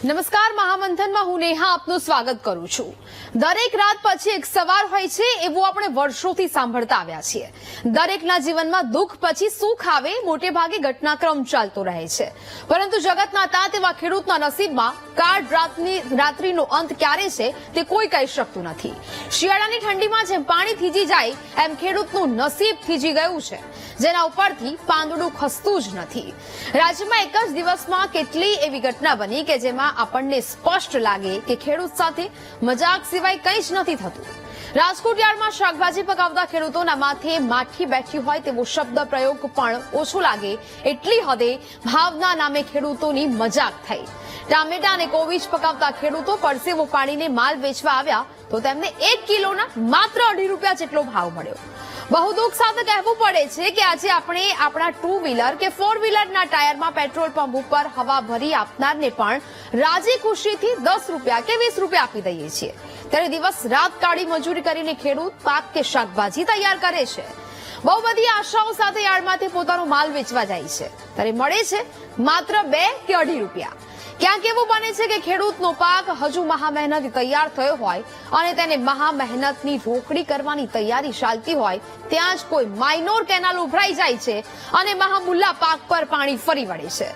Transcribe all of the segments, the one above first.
નમસ્કાર, મહામંથનમાં હું નેહા આપનું સ્વાગત કરું છું। દરેક રાત પછી એક સવાર હોય છે એવું આપણે વર્ષોથી સાંભળતા આવ્યા છીએ। દરેકના જીવનમાં દુઃખ પછી સુખ આવે મોટે ભાગે ઘટનાક્રમ ચાલતો રહે છે, પરંતુ જગતના તાત એવા ખેડૂતના નસીબમાં કાળ રાત્રિનો અંત ક્યારે છે તે કોઈ કહી શકતું નથી। શિયાળાની ઠંડીમાં જેમ પાણી થીજી જાય એમ ખેડૂતનું નસીબ થીજી ગયું છે, જેના ઉપરથી પાંદડું ખસતું જ નથી। રાજ્યમાં એક જ દિવસમાં કેટલી એવી ઘટના બની કે જેમાં આપણને સ્પષ્ટ લાગે કે ખેડૂત સાથે મજાક સિવાય કંઈ જ નથી થતું। રાજકોટ યાર્ડમાં શાકભાજી પકાવતા ખેડૂતોના માથે માઠી બેઠી હોય તેવો શબ્દ પ્રયોગ પણ ઓછો લાગે એટલી હદે ભાવના નામે ખેડૂતોની મજાક થઈ। ટામેટા અને કોબીજ પકાવતા ખેડૂતો પરસેવો પાડીને માલ વેચવા આવ્યા તો તેમને 1 કિલોના માત્ર 2.5 રૂપિયા જેટલો ભાવ મળ્યો। બહુ દુઃખ સાથે કહેવું પડે છે કે આજે આપણે આપણા 2 વ્હીલર કે 4 વ્હીલરના ટાયરમાં પેટ્રોલ પંપ ઉપર હવા ભરી આપનારને પણ રાજી ખુશીથી 10 રૂપિયા કે 20 રૂપિયા આપી દઈએ છીએ, ત્યારે દિવસ રાત કાળી મજૂરી કરીને ખેડૂત પાક કે શાકભાજી તૈયાર કરે છે। બહુ બધી આશાઓ સાથે યાર્ડમાંથી પોતાનો માલ વેચવા જાય છે, ત્યારે મળે છે માત્ર 2 કે 2.5 રૂપિયા। ક્યાંક એવું બને છે કે ખેડૂતનો પાક હજુ મહા મહેનત તૈયાર થયો હોય અને તેને મહા મહેનતની રોકડી કરવાની તૈયારી ચાલતી હોય ત્યાં જ કોઈ માઇનોર કેનાલ ઉભરાઈ જાય છે અને મહામુલ્લા પાક પર પાણી ફરી વળે છે।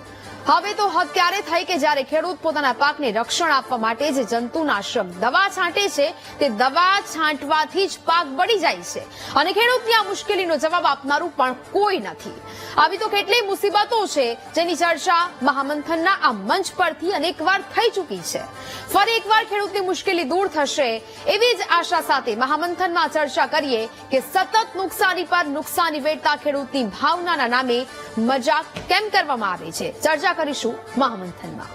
હવે તો હદ ત્યારે થઈ કે જ્યારે ખેડૂત પોતાના પાકને રક્ષણ આપવા માટે જે જંતુનાશક દવા છાંટે છે તે દવા છાંટવાથી જ પાક બળી જાય છે અને ખેડૂતની આ મુશ્કેલીનો જવાબ આપનારું પણ કોઈ નથી। આવી તો કેટલી મુસીબતો છે જેની ચર્ચા મહામંથનના આ મંચ પરથી અનેકવાર થઈ ચૂકી છે। ફરી એકવાર ખેડૂતની મુશ્કેલી દૂર થશે એવી જ આશા સાથે મહામંથનમાં ચર્ચા કરીએ કે સતત નુકસાની પર નુકસાની વેઠતા ખેડૂતની ભાવનાના નામે મજાક કેમ કરવામાં આવે છે। ચર્ચા કરીશું મહામંથનમાં।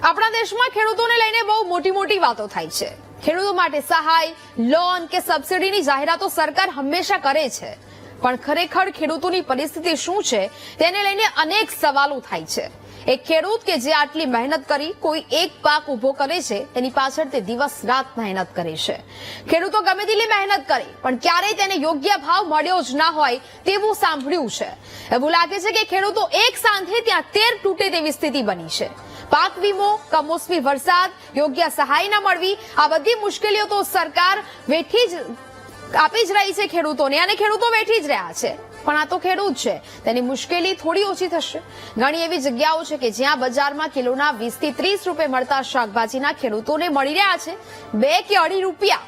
આપણા દેશમાં ખેડૂતોને લઈને બહુ મોટી વાતો થાય છે। ખેડૂતો માટે સહાય, લોન કે સબસિડીની જાહેરાતો સરકાર હંમેશા કરે છે, પણ ખરેખર ખેડૂતોની પરિસ્થિતિ શું છે તેને લઈને અનેક સવાલો થાય છે। એક ખેડૂત કે જે આટલી મહેનત કરી કોઈ એક પાક ઉભો કરે છે તેની પાછળ તે દિવસ રાત મહેનત કરે છે। ખેડૂતો ગમે તેટલી મહેનત કરે પણ ક્યારેય તેને યોગ્ય ભાવ મળ્યો જ ના હોય તેવું સાંભળ્યું છે। એવું લાગે છે કે ખેડૂતો એક સાંધે ત્યાં તેર તૂટે તેવી સ્થિતિ બની છે। પાક વીમો, કમોસમી વરસાદ, યોગ્ય સહાય ન મળવી, આ બધી મુશ્કેલીઓ તો સરકાર આપી જ રહી છે ખેડૂતોને અને ખેડૂતો વેઠી જ રહ્યા છે, પણ આ તો ખેડૂત છે, તેની મુશ્કેલી થોડી ઓછી થશે। ઘણી એવી જગ્યાઓ છે કે જ્યાં બજારમાં કિલોના 20 થી 30 રૂપિયા મળતા શાકભાજીના ખેડૂતોને મળી રહ્યા છે 2 કે 2.5 રૂપિયા।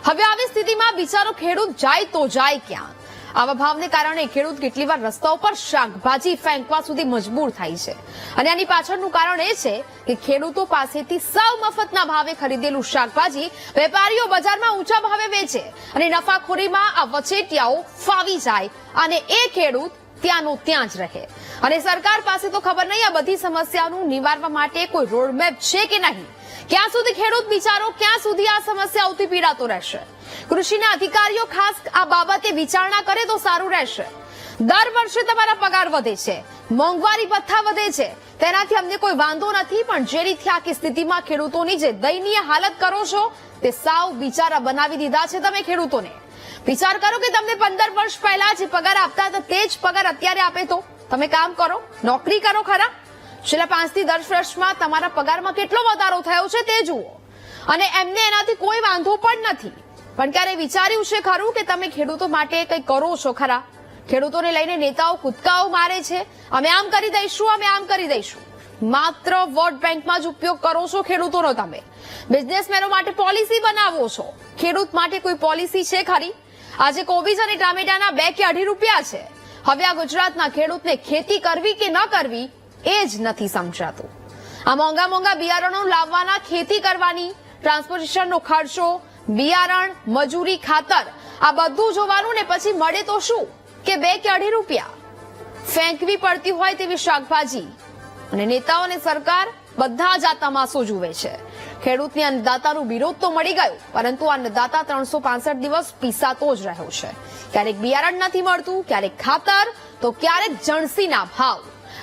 હવે આવી સ્થિતિમાં બિચારો ખેડૂત જાય તો જાય ક્યાં? આવા ભાવને કારણે ખેડૂત કેટલી વાર રસ્તા ઉપર શાકભાજી ફેંકવા સુધી મજબૂર થાય છે અને આની પાછળનું કારણ એ છે કે ખેડૂતો પાસેથી સાવ મફતના ભાવે ખરીદેલું શાકભાજી વેપારીઓ બજારમાં ઊંચા ભાવે વેચે અને નફાખોરીમાં આ વચેટિયાઓ ફાવી જાય અને એ ખેડૂત ત્યાંનો ત્યાં જ રહે। અને સરકાર પાસે તો ખબર નહીં આ બધી સમસ્યાનું નિવારવા માટે કોઈ રોડમેપ છે કે નહીં। ક્યાં સુધી ખેડૂત બિચારો ક્યાં સુધી આ સમસ્યાઓથી પીડાતો રહેશે? કૃષિના અધિકારીઓ ખાસ આ બાબતે વિચારણા કરે તો સારું રહેશે। દર વર્ષે તમારા પગાર વધે છે, મોંઘવારી ભથ્થા વધે છે, તેનાથી અમને કોઈ વાંધો નથી, પણ જે રીતે આખી સ્થિતિમાં ખેડૂતોની જે દયનીય હાલત કરો છો તે સાવ બિચારા બનાવી દીધા છે તમે ખેડૂતોને। વિચાર કરો કે તમને 15 વર્ષ પહેલા જે પગાર આપતા હતા તે જ પગાર અત્યારે આપે તો તમે કામ કરો, નોકરી કરો ખરા? છેલ્લા 5 થી 10 વર્ષમાં તમારા પગારમાં કેટલો વધારો થયો છે તે જુઓ અને એમને એનાથી કોઈ વાંધો પણ નથી, પણ ક્યારે વિચાર્યું છે ખરું કે તમે ખેડૂતો માટે કંઈ કરો છો ખરા? ખેડૂતોને લઈને નેતાઓ કૂદકાઓ મારે છે, અમે આમ કરી દઈશું, અમે આમ કરી દઈશું। માત્ર વોટ બેંકમાં જ ઉપયોગ કરો છો ખેડૂતોનો તમે। બિઝનેસમેનો માટે પોલિસી બનાવો છો, ખેડૂત માટે કોઈ પોલિસી છે ખરી? આજે કોબીજ અને ટામેટાના 2 કે 2.5 રૂપિયા છે। હવે આ ગુજરાતના ખેડૂતને ખેતી કરવી કે ન કરવી એ જ નથી સમજાતું। આ મોંઘા બિયારણો લાવવાના, ખેતી કરવાની, ટ્રાન્સપોર્ટેશનનો ખર્ચો, બિયારણ, મજૂરી, ખાતર, આ બધું જોવાનું ને પછી મળે તો શું કે 2 કે 2.5 રૂપિયા। ફેંકવી પડતી હોય તેવી શાકભાજી અને નેતાઓ અને સરકાર બધા જ આ તમાશો જુએ છે। ખેડૂતની અન્નદાતાનું વિરોધ તો મળી ગયું, પરંતુ અન્નદાતા 365 દિવસ પીસાતો જ રહ્યો છે। ક્યારેક બિયારણ નથી મળતું, ક્યારેક ખાતર, તો ક્યારેક જણસીના ભાવ।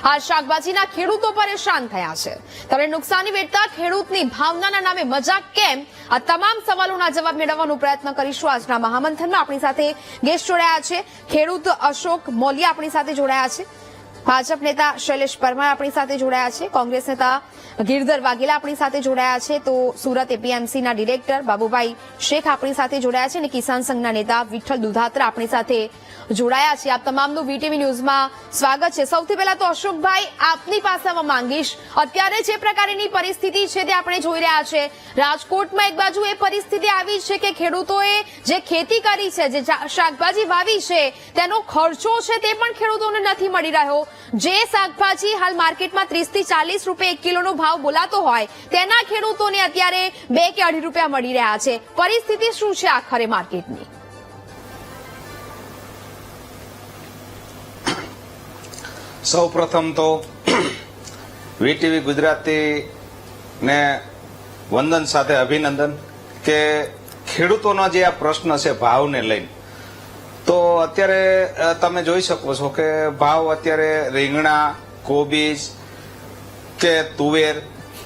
આ શાકભાજીના ખેડૂતો પરેશાન થયા છે ત્યારે નુકસાની વેઠતા ખેડૂતની ભાવનાના નામે મજાક કેમ? આ તમામ સવાલોના જવાબ મેળવવાનો પ્રયત્ન કરીશું આજના મહામંથનમાં. આપણી સાથે ગેસ્ટ જોડાયા છે. ખેડૂત અશોક મોલિયા આપણી સાથે જોડાયા છે. ભાજપ નેતા શૈલેષ પરમાર આપણી સાથે જોડાયા છે. કોંગ્રેસ નેતા ગિરધર વાઘેલા આપણી સાથે જોડાયા છે. તો સુરત એપીએમસીના ડિરેક્ટર બાબુભાઈ શેખ આપણી સાથે જોડાયા છે અને કિસાન સંઘના નેતા વિઠ્ઠલ દુધાત્રા આપણી સાથે જોડાયા છે. આપ તમામનું વીટીવી ન્યૂઝમાં સ્વાગત છે. સૌથી પહેલા તો અશોકભાઈ આપની પાસે આવવા માંગીશ. અત્યારે જે પ્રકારની પરિસ્થિતિ છે તે આપણે જોઈ રહ્યા છે. રાજકોટમાં એક બાજુ એ પરિસ્થિતિ આવી છે કે ખેડૂતોએ જે ખેતી કરી છે, જે શાકભાજી વાવી છે, તેનો ખર્ચો છે તે પણ ખેડૂતોને નથી મળી રહ્યો. જે શાકભાજી હાલ માર્કેટમાં 30 થી 40 રૂપિયા 1 કિલોનો ભાવ બોલાતો હોય તેના ખેડૂતોને અત્યારે 2 કે 2.5 રૂપિયા મળી રહ્યા છે. પરિસ્થિતિ શું છે આખરે માર્કેટની? સૌ પ્રથમ તો વીટીવી ગુજરાતી ને વંદન સાથે અભિનંદન કે ખેડૂતોનો જે આ પ્રશ્ન છે ભાવને લઈને, તો અત્યારે તમે જોઈ શકો છો કે ભાવ અત્યારે રીંગણા, કોબીજ કે તુવેર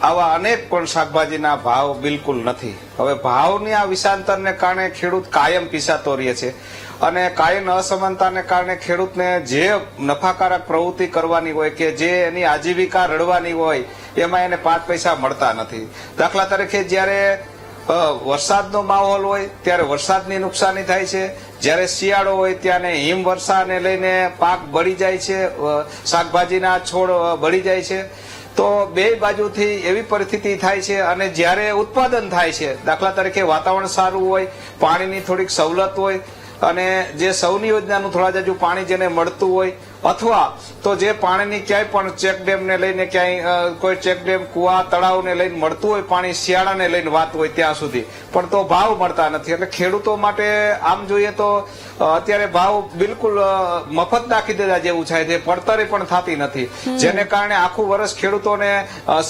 આવા અનેક પણ શાકભાજીના ભાવ બિલકુલ નથી. હવે ભાવની આ વિષાંતરને કારણે ખેડૂત કાયમ પીસાતો રહે છે અને કાયમ અસમાનતાને કારણે ખેડૂતને જે નફાકારક પ્રવૃત્તિ કરવાની હોય કે જે એની આજીવિકા રળવાની હોય એમાં એને 5 પૈસા મળતા નથી. દાખલા તરીકે જ્યારે વરસાદનો માહોલ હોય ત્યારે વરસાદની નુકસાની થાય છે, જ્યારે શિયાળો હોય ત્યારે હિમવર્ષાને લઈને પાક બળી જાય છે, શાકભાજીના છોડ બળી જાય છે. તો બે બાજુથી એવી પરિસ્થિતિ થાય છે અને જ્યારે ઉત્પાદન થાય છે, દાખલા તરીકે વાતાવરણ સારું હોય, પાણીની થોડીક સવલત હોય અને જે સૌની યોજનાનું થોડા જાજુ પાણી જેને મળતું હોય, અથવા તો જે પાણીની ક્યાંય પણ ચેકડેમ ને લઈને ક્યાંય કોઈ ચેકડેમ, કુવા, તળાવને લઈને મળતું હોય પાણી, શિયાળાને લઈને વાત હોય ત્યાં સુધી, પણ તો ભાવ મળતા નથી. એટલે ખેડૂતો માટે આમ જોઈએ તો અત્યારે ભાવ બિલકુલ મફત નાખી દેતા જેવું થાય છે, પડતરે પણ થતી નથી, જેને કારણે આખું વર્ષ ખેડૂતોને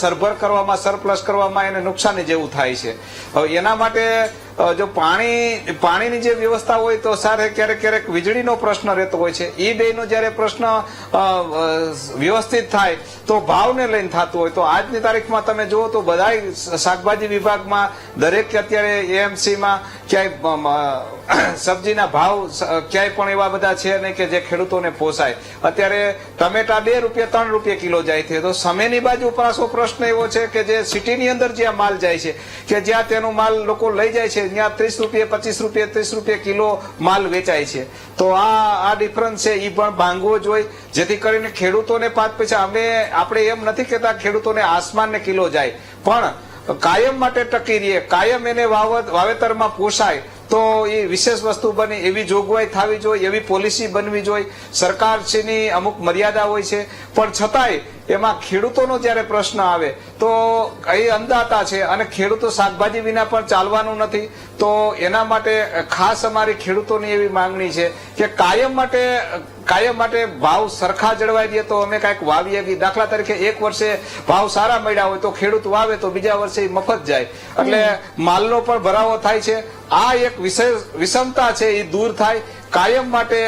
સરભર કરવામાં, સરપ્લસ કરવામાં એને નુકસાની જેવું થાય છે. હવે એના માટે જો પાણીની જે વ્યવસ્થા હોય તો સારે ક્યારેક વીજળીનો પ્રશ્ન રહેતો હોય છે. એ બેનો જયારે પ્રશ્ન વ્યવસ્થિત થાય તો ભાવને લઈને થતું હોય તો આજની તારીખમાં તમે જુઓ તો બધા શાકભાજી વિભાગમાં દરેક અત્યારે એએમસીમાં ક્યાંય સબ્જીના ભાવ ક્યાંય પણ એવા બધા છે નહીં કે જે ખેડૂતોને પોસાય. અત્યારે ટમેટા 2 રૂપિયા 3 રૂપિયા કિલો જાય છે, તો સામેની બાજુ પાછો પ્રશ્ન એવો છે કે જે સિટીની અંદર જ્યાં માલ જાય છે કે જ્યાં તેનો માલ લોકો લઈ જાય છે ત્યાં 30 રૂપિયા 25 રૂપિયા 30 રૂપિયા કિલો માલ વેચાય છે. તો આ ડિફરન્સ છે એ પણ ભાંગવો જોઈએ, જેથી કરીને ખેડૂતોને 5 પૈસા, આપણે એમ નથી કહેતા ખેડૂતોને આસમાનને કિલો જાય, પણ કાયમ માટે ટકી રહીએ, કાયમ એને વાવેતરમાં પોસાય તો એ વિશેષ વસ્તુ બને એવી જોગવાઈ થવી જોઈએ, એવી પોલિસી બનવી જોઈએ. સરકારશ્રીની અમુક મર્યાદા હોય છે, પણ છતાંય એમાં ખેડૂતોનો જયારે પ્રશ્ન આવે તો એ અંદાતા છે અને ખેડૂતો શાકભાજી વિના પણ ચાલવાનું નથી. તો એના માટે ખાસ અમારી ખેડૂતોની એવી માંગણી છે કે કાયમ માટે ભાવ સરખા જળવાઈ દે તો અમે કઈક વાવીએ. દાખલા તરીકે એક વર્ષે ભાવ સારા મળ્યા હોય તો ખેડૂત વાવે તો બીજા વર્ષે મફત જાય, એટલે માલનો પણ ભરાવો થાય છે. આ એક વિષમતા છે એ દૂર થાય. કાયમ માટે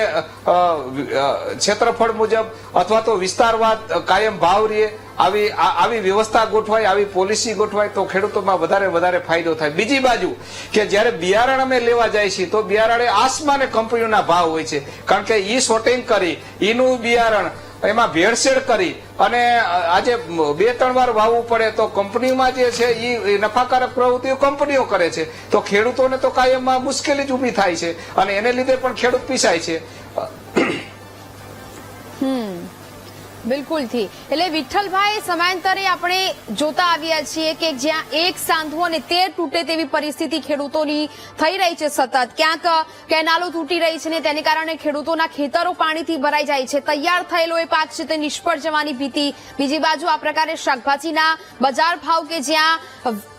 ક્ષેત્રફળ મુજબ અથવા તો વિસ્તારવાદ કાયમ ભાવ રહે, આવી વ્યવસ્થા ગોઠવાય, આવી પોલિસી ગોઠવાય તો ખેડૂતોમાં વધારે ફાયદો થાય. બીજી બાજુ કે જયારે બિયારણ અમે લેવા જાય છીએ તો બિયારણે આસમાને કંપનીઓના ભાવ હોય છે, કારણ કે ઈ શોર્ટિંગ કરી એનું બિયારણ એમાં ભેળસેળ કરી અને આજે 2-3 વાર વાવવું પડે તો કંપનીમાં જે છે એ નફાકારક પ્રવૃત્તિઓ કંપનીઓ કરે છે, તો ખેડૂતોને તો કાયમમાં મુશ્કેલી જ ઉભી થાય છે અને એને લીધે પણ ખેડૂત પીસાય છે. બિલકુલ થી એટલે વિઠ્ઠલભાઈ, સમયાંતરે આપણે જોતા આવ્યા છીએ કે જ્યાં એક સાંધવું અને 13 તૂટે તેવી પરિસ્થિતિ ખેડૂતોની થઈ રહી છે. સતત ક્યાંક કેનાલો તૂટી રહી છે ને તેને કારણે ખેડૂતોના ખેતરો પાણીથી ભરાઈ જાય છે, તૈયાર થયેલો એ પાક છે તે નિષ્ફળ જવાની ભીતિ. બીજી બાજુ આ પ્રકારે શાકભાજીના બજાર ભાવ કે જ્યાં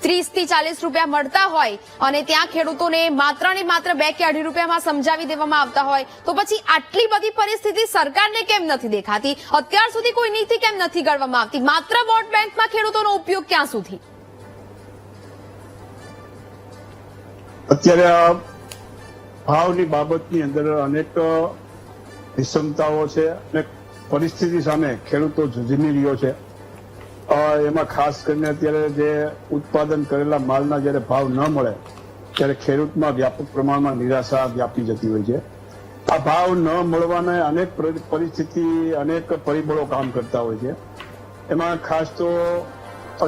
30 થી 40 રૂપિયા મળતા હોય અને ત્યાં ખેડૂતોને માત્ર ને માત્ર 2 કે 2.5 રૂપિયામાં સમજાવી દેવામાં આવતા હોય, તો પછી આટલી બધી પરિસ્થિતિ સરકારને કેમ નથી દેખાતી? અત્યાર સુધી કોઈ નીતિ કેમ નથી ઘડવામાં આવતી? માત્ર વોટ બેંકમાં ખેડૂતોનો ઉપયોગ ક્યાં સુધી? અત્યારે ભાવની બાબતની અંદર અનેક વિષમતાઓ છે અને પરિસ્થિતિ સામે ખેડૂતો ઝૂઝી રહ્યો છે. એમાં ખાસ કરીને અત્યારે જે ઉત્પાદન કરેલા માલના જ્યારે ભાવ ન મળે ત્યારે ખેડૂતમાં વ્યાપક પ્રમાણમાં નિરાશા વ્યાપી જતી હોય છે. આ ભાવ ન મળવાના અનેક પરિસ્થિતિ, અનેક પરિબળો કામ કરતા હોય છે. એમાં ખાસ તો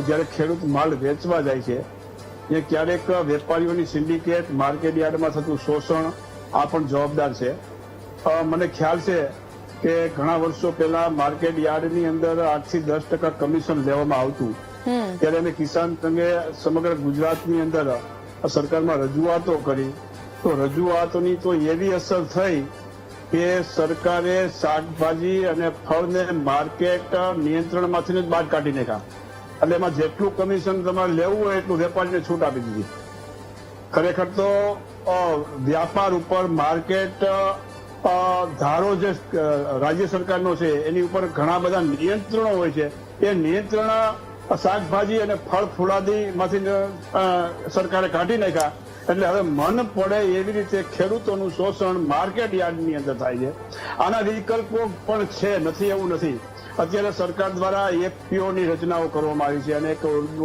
જ્યારે ખેડૂત માલ વેચવા જાય છે એ ક્યારેક વેપારીઓની સિન્ડિકેટ, માર્કેટ યાર્ડમાં થતું શોષણ આ પણ જવાબદાર છે. મને ખ્યાલ છે કે ઘણા વર્ષો પહેલા માર્કેટ યાર્ડની અંદર 8 થી 10% કમિશન લેવામાં આવતું. ત્યારે અમે કિસાન સંઘે સમગ્ર ગુજરાતની અંદર સરકારમાં રજૂઆતો કરી, તો રજૂઆતોની તો એવી અસર થઈ કે સરકારે શાકભાજી અને ફળને માર્કેટ નિયંત્રણમાંથી જ બહાર કાઢી નાખ્યા. એટલે એમાં જેટલું કમિશન તમારે લેવું હોય એટલું વેપારીને છૂટ આપી દીધી. ખરેખર તો વ્યાપાર ઉપર માર્કેટ ધારો જે રાજ્ય સરકારનો છે એની ઉપર ઘણા બધા નિયંત્રણો હોય છે. એ નિયંત્રણ શાકભાજી અને ફળ ફૂલાદીમાંથી સરકારે કાઢી નાખ્યા. એટલે હવે મન પડે એવી રીતે ખેડૂતોનું શોષણ માર્કેટ યાર્ડની અંદર થાય છે. આના વિકલ્પો પણ છે, નથી એવું નથી. અત્યારે સરકાર દ્વારા એફપીઓ ની રચનાઓ કરવામાં આવી છે અને એક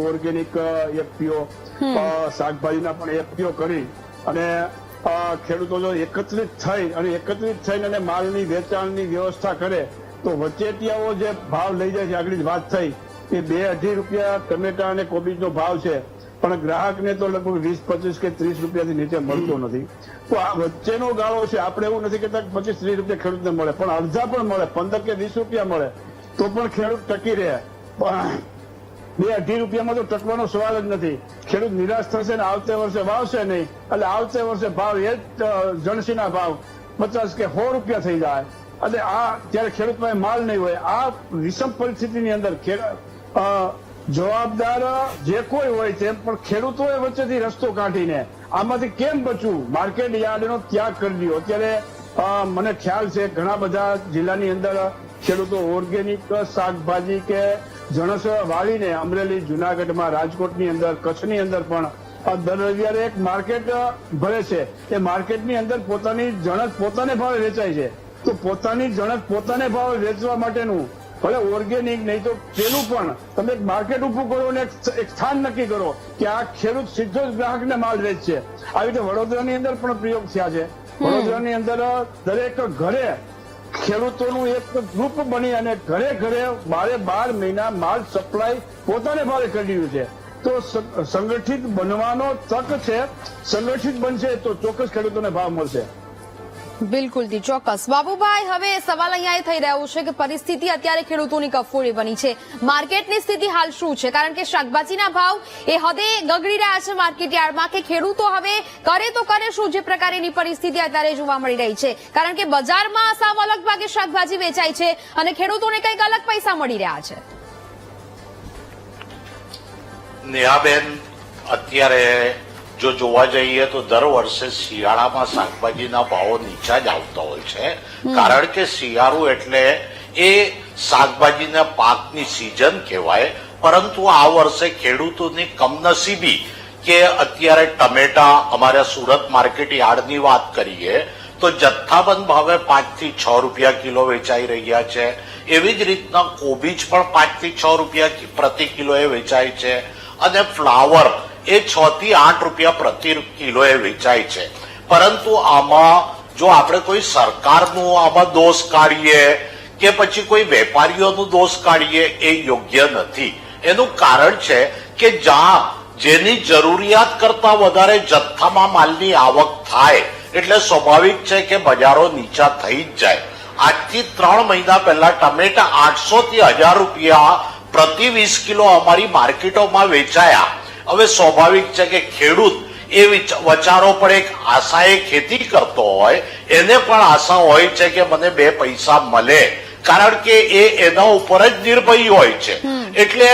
ઓર્ગેનિક એફપીઓ, શાકભાજીના પણ એફપીઓ કરી અને ખેડૂતો જો એકત્રિત થઈને અને માલની વેચાણની વ્યવસ્થા કરે તો વચેટિયાઓ જે ભાવ લઈ જાય છે, આગળ જ વાત થઈ કે 2-2.5 રૂપિયા ટમેટા અને કોબીજનો ભાવ છે, પણ ગ્રાહકને તો લગભગ 20-25 કે 30 રૂપિયાથી નીચે મળતો નથી. તો આ વચ્ચેનો ગાળો છે. આપણે એવું નથી કહેતા 25-30 રૂપિયા ખેડૂતને મળે, પણ અડધા પણ મળે, 15 કે 20 રૂપિયા મળે તો પણ ખેડૂત ટકી રહે. 2-2.5 રૂપિયામાં તો ટકવાનો સવાલ જ નથી. ખેડૂત નિરાશ થશે ને આવતે વર્ષે વાવશે નહીં, એટલે આવતે વર્ષે ભાવ એ જ જણસીના ભાવ 50 કે 100 રૂપિયા થઈ જાય. એટલે આ ત્યારે ખેડૂત પાસે માલ નહીં હોય. આ વિષમ પરિસ્થિતિની અંદર જવાબદાર જે કોઈ હોય છે પણ ખેડૂતોએ વચ્ચેથી રસ્તો કાઢીને આમાંથી કેમ બચવું, માર્કેટ યાર્ડનો ત્યાગ કરી દો. અત્યારે મને ખ્યાલ છે ઘણા બધા જિલ્લાની અંદર ખેડૂતો ઓર્ગેનિક શાકભાજી કે જણસ વાળીને અમરેલી, જુનાગઢમાં, રાજકોટની અંદર, કચ્છની અંદર પણ દર રવિવારે એક માર્કેટ ભરે છે. એ માર્કેટની અંદર પોતાની જણસ પોતાને ભાવે વેચાય છે. તો પોતાની જણસ પોતાને ભાવે વેચવા માટેનું ભલે ઓર્ગેનિક નહીં તો પેલું પણ તમે એક માર્કેટ ઉભું કરો અને એક સ્થાન નક્કી કરો કે આ ખેડૂત સીધો જ ગ્રાહકને માલ વેચશે. આવી રીતે વડોદરાની અંદર પણ પ્રયોગ થયા છે. વડોદરાની અંદર દરેક ઘરે ખેડૂતોનું એક ગ્રુપ બની અને ઘરે ઘરે 12 મહિના માલ સપ્લાય પોતાને ભાવે કરી રહ્યું છે. તો સંગઠિત બનવાનો તક છે. સંગઠિત બનશે તો ચોક્કસ ખેડૂતોને ભાવ મળશે. બિલકુલ જી, ચોક્કસ. બાબુભાઈ, હવે સવાલ અહીંયા એ થઈ રહ્યો છે કે પરિસ્થિતિ અત્યારે ખેડૂતોની કફોડી બની છે. માર્કેટની સ્થિતિ હાલ શું છે? કારણ કે શાકભાજીના ભાવ એ હદે ગગડી રહ્યા છે માર્કેટ યાર્ડમાં, કે ખેડૂતો હવે કરે તો કરે શું, જે પ્રકારની પરિસ્થિતિ અત્યારે જોવા મળી રહી છે. કારણ કે બજારમાં સાવ અલગ ભાગે શાકભાજી વેચાય છે અને ખેડૂતોને કંઈક અલગ પૈસા મળી રહ્યા છે. નેહાબેન, અત્યારે જો જોવા જઈએ તો દર વર્ષે શિયાળામાં શાકભાજીના ભાવો નીચા જ આવતા હોય છે. કારણ કે શિયાળો એટલે એ શાકભાજીના પાકની સિઝન કહેવાય. પરંતુ આ વર્ષે ખેડૂતોની કમનસીબી કે અત્યારે ટમેટા અમારા સુરત માર્કેટ યાર્ડની વાત કરીએ તો જથ્થાબંધ ભાવે 5 થી 6 રૂપિયા કિલો વેચાઈ રહ્યા છે. એવી જ રીતના કોબીજ પણ 5 થી 6 રૂપિયા પ્રતિ કિલોએ વેચાય છે અને ફ્લાવર એ 6 થી 8 રૂપિયા પ્રતિ કિલોએ વેચાય છે. પરંતુ આમાં જો આપણે કોઈ સરકારનો આમાં દોષ કાઢીએ કે પછી કોઈ વેપારીઓનો દોષ કાઢીએ એ યોગ્ય નથી. એનું કારણ છે કે જ્યાં જેની જરૂરિયાત કરતા વધારે જથ્થામાં માલની આવક થાય એટલે સ્વાભાવિક છે કે બજારો નીચા થઈ જ જાય. આજથી 3 મહિના પહેલા ટમેટા 800 થી 1000 રૂપિયા પ્રતિ 20 કિલો અમારી માર્કેટોમાં વેચાયા. હવે સ્વાભાવિક છે કે ખેડૂત એ વિચારો પણ એક આશાએ ખેતી કરતો હોય, એને પણ આશા હોય છે કે મને 2 પૈસા મળે, કારણ કે એ એના ઉપર જ નિર્ભય હોય છે. એટલે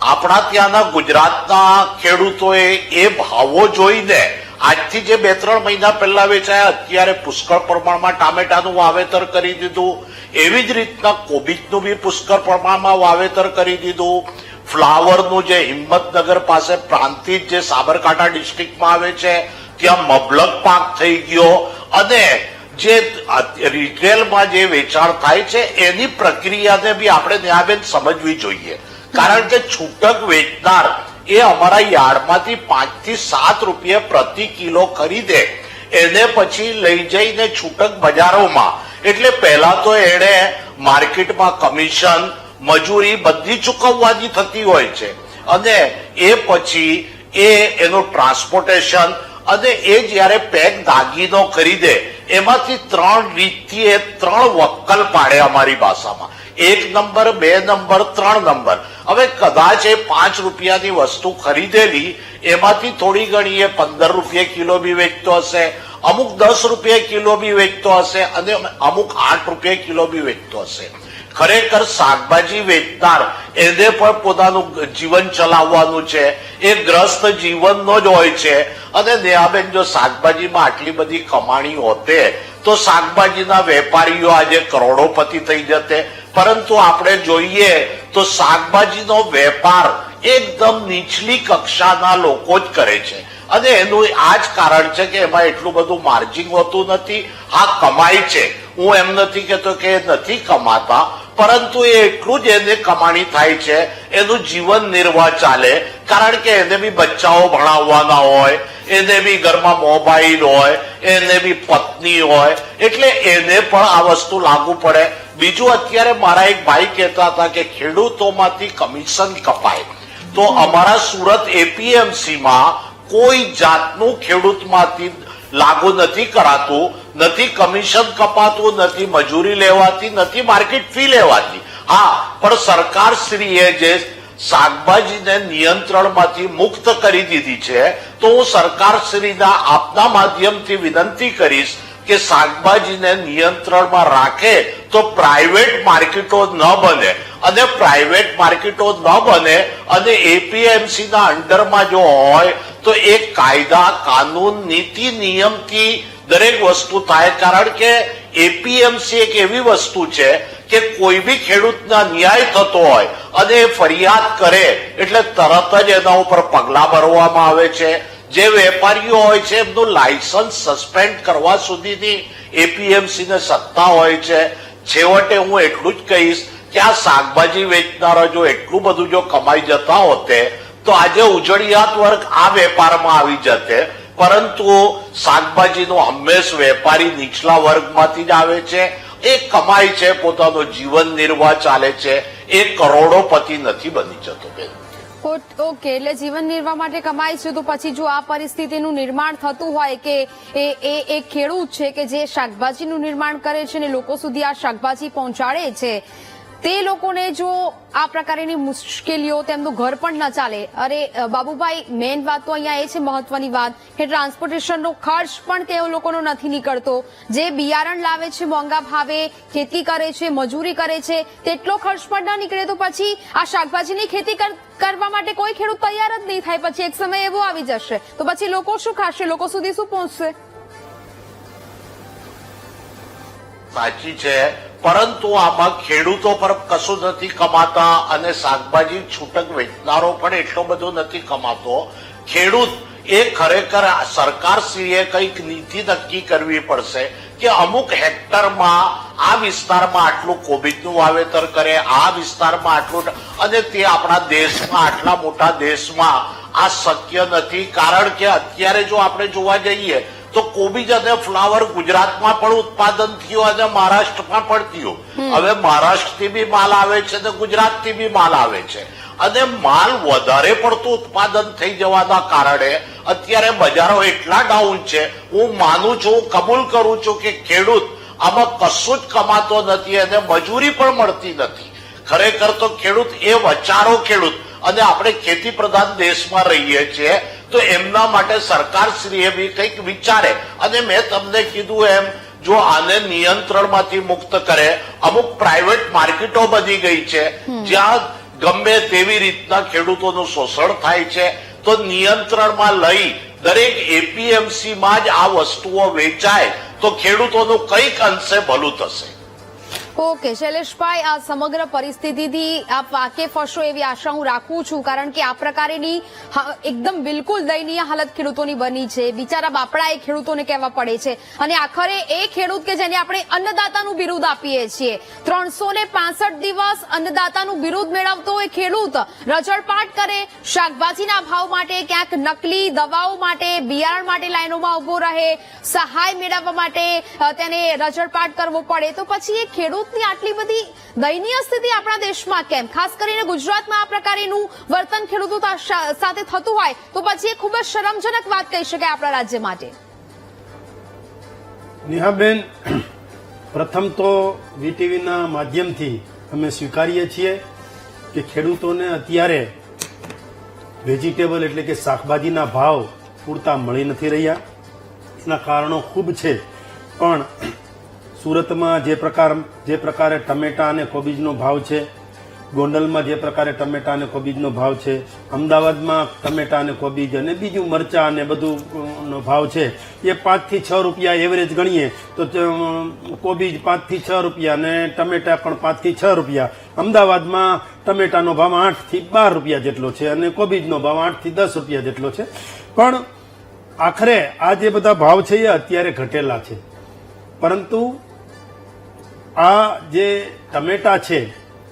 આપણા ત્યાંના ગુજરાતના ખેડૂતોએ એ ભાવો જોઈને આજથી જે 2-3 મહિના પહેલા વેચાયા અત્યારે પુષ્કળ પ્રમાણમાં ટામેટાનું વાવેતર કરી દીધું. એવી જ રીતના કોબીજનું બી પુષ્કળ પ્રમાણમાં વાવેતર કરી દીધું. ફ્લાવરનું જે હિંમતનગર પાસે પ્રાંતિજ જે સાબરકાંઠા ડિસ્ટ્રિક્ટમાં આવે છે ત્યાં મબલક પાક થઈ ગયો અને જે રિટેલમાં જે વેચાણ થાય છે એની પ્રક્રિયાને બી આપણે ન્યાબેન સમજવી જોઈએ. કારણ કે છૂટક વેચનાર એ અમારા યાર્ડમાંથી 5 થી 7 રૂપિયા પ્રતિ કિલો ખરીદે, એને પછી લઈ જઈને છૂટક બજારોમાં, એટલે પહેલા તો એને માર્કેટમાં કમિશન, મજૂરી બધી ચૂકવવાની થતી હોય છે, અને એ પછી એનું ટ્રાન્સપોર્ટેશન, અને એ જયારે પેક દાગીનો ખરીદે એમાંથી 3 રીતથી એ 3 વક્કલ પાડે અમારી ભાષામાં, 1 નંબર, 2 નંબર, 3 નંબર. હવે કદાચ એ 5 રૂપિયાની વસ્તુ ખરીદેલી એમાંથી થોડી ઘણી એ 15 રૂપિયા કિલો બી વેચતો હશે, અમુક 10 રૂપિયા કિલો બી વેચતો હશે, અને અમુક 8 રૂપિયા કિલો બી વેચતો હશે. ખરેખર શાકભાજી વેચનાર એને પણ પોતાનું જીવન ચલાવવાનું છે, એ ગ્રસ્ત જીવનનો જ હોય છે. અને નેહાબેન, જો શાકભાજીમાં આટલી બધી કમાણી હોતે તો શાકભાજીના વેપારીઓ આજે કરોડોપતિ થઈ જતે, પરંતુ આપણે જોઈએ તો શાકભાજીનો વેપાર એકદમ નીચલી કક્ષાના લોકો જ કરે છે, અને એનું આ જ કારણ છે કે એમાં એટલું બધું માર્જિન હોતું નથી. હા, કમાય છે, હું એમ નથી કહેતો કે નથી કમાતા, પરંતુ એ એટલું જ એને કમાણી થાય છે, એનું જીવન નિર્વાહ ચાલે, કારણ કે એને બી બચ્ચાઓ ભણાવવાના હોય, એને બી ઘરમાં મોબાઈલ હોય, એને બી પત્ની હોય, એટલે એને પણ આ વસ્તુ લાગુ પડે. બીજું, અત્યારે મારા એક ભાઈ કહેતા હતા કે ખેડૂતોમાંથી કમિશન કપાય, તો અમારા સુરત એપીએમસીમાં કોઈ જાતનું ખેડૂતમાંથી લાગુ નથી કરાતું, નથી કમિશન કપાતું, નથી મજૂરી લેવાતી, નથી માર્કેટ ફી લેવાતી. હા, પણ સરકારશ્રીએ જે શાકભાજીને નિયંત્રણમાંથી મુક્ત કરી દીધી છે, તો હું સરકારશ્રીના આપના માધ્યમથી વિનંતી કરીશ કે શાકભાજીને નિયંત્રણમાં રાખે તો પ્રાઇવેટ માર્કેટો ન બને, અને પ્રાઇવેટ માર્કેટો ન બને અને એપીએમસીના અંડરમાં જો હોય તો એ કાયદા, કાનૂન, નીતિ, નિયમથી દરેક વસ્તુ થાય. કારણ કે એપીએમસી એક એવી વસ્તુ છે કે કોઈ બી ખેડૂતના ન્યાય થતો હોય અને એ ફરિયાદ કરે એટલે તરત જ એના ઉપર પગલા ભરવામાં આવે છે. જે વેપારીઓ હોય છે એમનું લાયસન્સ સસ્પેન્ડ કરવા સુધીની એપીએમસી ને સત્તા હોય છે. છેવટે હું એટલું જ કહીશ કે આ શાકભાજી વેચનારા જો એટલું બધું જો કમાઈ જતા હોતે તો આજે ઉજળિયાત વર્ગ આ વેપારમાં આવી જતે, પરંતુ શાકભાજીનો હંમેશ વેપારી નીચલા વર્ગમાંથી જ આવે છે, એ કમાય છે, પોતાનો જીવન નિર્વાહ ચાલે છે, એ કરોડોપતિ નથી બની જતો. બેન, ઓકે, એટલે જીવન નિર્વાહ માટે કમાય છે, તો પછી જો આ પરિસ્થિતિનું નિર્માણ થતું હોય કે એ ખેડૂત છે કે જે શાકભાજીનું નિર્માણ કરે છે ને લોકો સુધી આ શાકભાજી પહોંચાડે છે, તે લોકોને જો આ પ્રકારની મુશ્કેલીઓ, તેમનું ઘર પણ ન ચાલે. અરે બાબુભાઈ, મેઇન વાત તો અહીંયા એ છે, મહત્વની વાત, કે ટ્રાન્સપોર્ટેશનનો ખર્ચ પણ તે લોકોનો નથી નીકળતો. જે બિયારણ લાવે છે મોંઘા ભાવે, ખેતી કરે છે, મજૂરી કરે છે, તેટલો ખર્ચ પણ ન નીકળે, તો પછી આ શાકભાજીની ખેતી કરવા માટે કોઈ ખેડૂત તૈયાર જ નહીં થાય. પછી એક સમય એવો આવી જશે તો પછી લોકો શું ખાશે, લોકો સુધી શું પહોંચશે? સાચી છે, પરંતુ આમાં ખેડૂતો પર કશું નથી કમાતા અને શાકભાજી છૂટક વેચનારો પણ એટલો બધો નથી કમાતો. ખેડૂત એ ખરેખર સરકારશ્રીએ કંઈક નીતિ નક્કી કરવી પડશે કે અમુક હેક્ટરમાં આ વિસ્તારમાં આટલું કોબીજનું વાવેતર કરે, આ વિસ્તારમાં આટલું, અને તે આપણા દેશમાં, આટલા મોટા દેશમાં આ શક્ય નથી. કારણ કે અત્યારે જો આપણે જોવા જઈએ તો કોબીજ અને ફ્લાવર ગુજરાતમાં પણ ઉત્પાદન થયું અને મહારાષ્ટ્રમાં પણ થયું. હવે મહારાષ્ટ્રથી બી માલ આવે છે અને ગુજરાતથી બી માલ આવે છે, અને માલ વધારે પડતું ઉત્પાદન થઈ જવાના કારણે અત્યારે બજારો એટલા ડાઉન છે. હું માનું છું, કબૂલ કરું છું કે ખેડૂત આમાં કશું જ કમાતો નથી અને મજૂરી પણ મળતી નથી. ખરેખર તો ખેડૂત એ વચારો ખેડૂત, અને આપણે ખેતી પ્રધાન દેશમાં રહીએ છીએ, તો એમના માટે સરકારશ્રીએ બી કંઈક વિચારે. અને મેં તમને કીધું એમ, જો આને નિયંત્રણમાંથી મુક્ત કરે, અમુક પ્રાઇવેટ માર્કેટો બની ગઈ છે જ્યાં ગમે તેવી રીતના ખેડૂતોનું શોષણ થાય છે, તો નિયંત્રણમાં લઈ દરેક એપીએમસીમાં જ આ વસ્તુઓ વેચાય તો ખેડૂતોનું કંઈક અંશે ભલું થશે. ઓકે શૈલેષભાઈ, આ સમગ્ર પરિસ્થિતિથી આપ વાકેફ હશો એવી આશા હું રાખું છું, કારણ કે આ પ્રકારેની એકદમ બિલકુલ દયનીય હાલત ખેડૂતોની બની છે. બિચારા બાપડા એ ખેડૂતોને કહેવા પડે છે, અને આખરે એ ખેડૂત કે જેને આપણે અન્નદાતાનું બિરુદ આપીએ છીએ, 365 દિવસ અન્નદાતાનું બિરુદ મેળવતો એ ખેડૂત રજળપાટ કરે, શાકભાજીના ભાવ માટે, ક્યાંક નકલી દવાઓ માટે, બિયારણ માટે લાઈનોમાં ઉભો રહે, સહાય મેળવવા માટે તેને રજળપાટ કરવો પડે, તો પછી એ ખેડૂતની આટલી બધી દયનીય સ્થિતિ આપણા દેશમાં કેમ? ખાસ કરીને ગુજરાતમાં આ પ્રકારનું વર્તન ખેડૂતો સાથે થતું હોય તો પછી એ ખૂબ જ શરમજનક વાત કહી શકાય આપણા રાજ્ય માટે. નેહાબેન, પ્રથમ તો વીટીવીના માધ્યમથી અમે સ્વીકારીએ છીએ કે ખેડૂતોને અત્યારે વેજીટેબલ એટલે કે શાકભાજીના ભાવ પૂરતા મળી નથી રહ્યા. એના કારણો ખૂબ છે, પણ સુરતમાં જે પ્રકારે ટમેટા અને કોબીજનો ભાવ છે, ગોંડલમાં જે પ્રકારે ટમેટા અને કોબીજનો ભાવ છે, અમદાવાદમાં ટમેટા અને કોબીજ અને બીજું મરચા અને બધું ભાવ છે એ 5 થી 6 રૂપિયા એવરેજ ગણીએ તો કોબીજ 5 થી 6 રૂપિયા અને ટમેટા પણ 5 થી 6 રૂપિયા. અમદાવાદમાં ટમેટાનો ભાવ 8 થી 12 રૂપિયા જેટલો છે અને કોબીજનો ભાવ 8 થી 10 રૂપિયા જેટલો છે. પણ આખરે આ જે બધા ભાવ છે એ અત્યારે ઘટેલા છે, પરંતુ આ જે ટમેટા છે